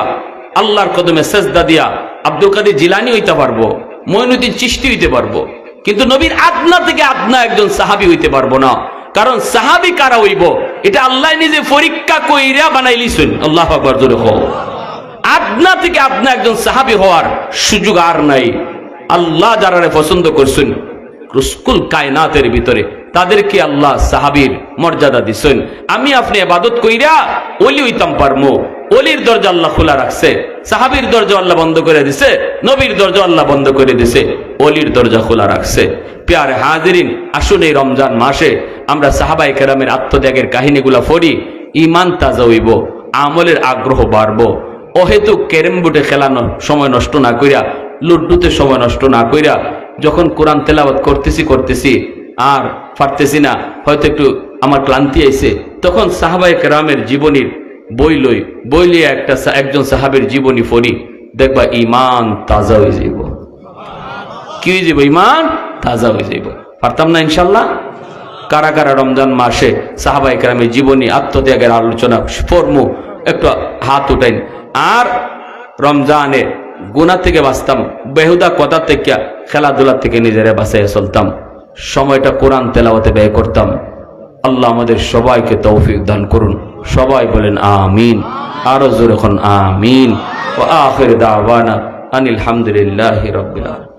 [SPEAKER 1] আল্লাহর কদমে সেজদা দিয়া আব্দুল কাদের জিলানী হইতে পারবো, মঈনুদ্দিন চিশতি হইতে পারবো, কিন্তু নবীর আদনা থেকে আদনা একজন সাহাবী হইতে পারবো না। কারণ সাহাবী কারা হইব এটা আল্লাহ নিজে পরীক্ষা কইরা বানাইলিছেন। আল্লাহু আকবার, জোরে কও। আদনা থেকে আদনা একজন সাহাবী হওয়ার সুযোগ আর নাই। আল্লাহ যারারে পছন্দ করছেন রুস্কুল কায়নাতের ভিতরে, তাদেরকে আল্লাহ সাহাবীর মর্যাদা দিছেন। আমি আপনি ইবাদত কইরা ওলি হইতাম পারমু, ওলির দরজা আল্লাহ খোলা রাখছে। সাহাবীর দরজা আল্লাহ বন্ধ করে দিছে, নবীর দরজা আল্লাহ বন্ধ করে দিছে, ওলির দরজা খোলা রাখছে। প্যারে হাজিরিন, আসুন এই রমজান মাসে আমরা সাহাবায়ে কেরামের আত্মত্যাগের কাহিনীগুলা পড়ি, ঈমান তাজা হইব, আমলের আগ্রহ বাড়বো। অহেতুক ক্যারেম বোর্ডে খেলানো সময় নষ্ট না কইরা, লুড্ডুতে সময় নষ্ট না কইরা, যখন কোরআন তেলাওয়াত করতেছি আর পারতেছি না, হয়তো একটু আমার ক্লান্তি আইছে, তখন সাহাবায়ে কেরামের জীবনীর বই লিয়ে একজন সাহাবের জীবনী পড়ি, দেখবা ঈমান তাজা হয়ে যাইব। কি হয়ে যাইব? ঈমান তাজা হয়ে যাইব। পারতাম না ইনশাল্লাহ? কারা কারা রমজান মাসে সাহাবায়ে কেরামের জীবনী আত্মত্যাগের আলোচনা পড়মু, একটু হাত উঠাইন। আর রমজানে গুনাহ থেকে বাঁচতাম, বেহুদা কথা থেকে, খেলাধুলা থেকে নিজেরা বাঁচাইয়া চলতাম, সময়টা কোরআন তেলাওয়াতে ব্যয় করতাম। আল্লাহ আমাদের সবাইকে তৌফিক দান করুন। সবাই বলেন আমিন, আরো জোরে এখন আমিন। ওয়া আখির দাওয়ানা আনিল হামদুলিল্লাহি রাব্বিল আলামিন।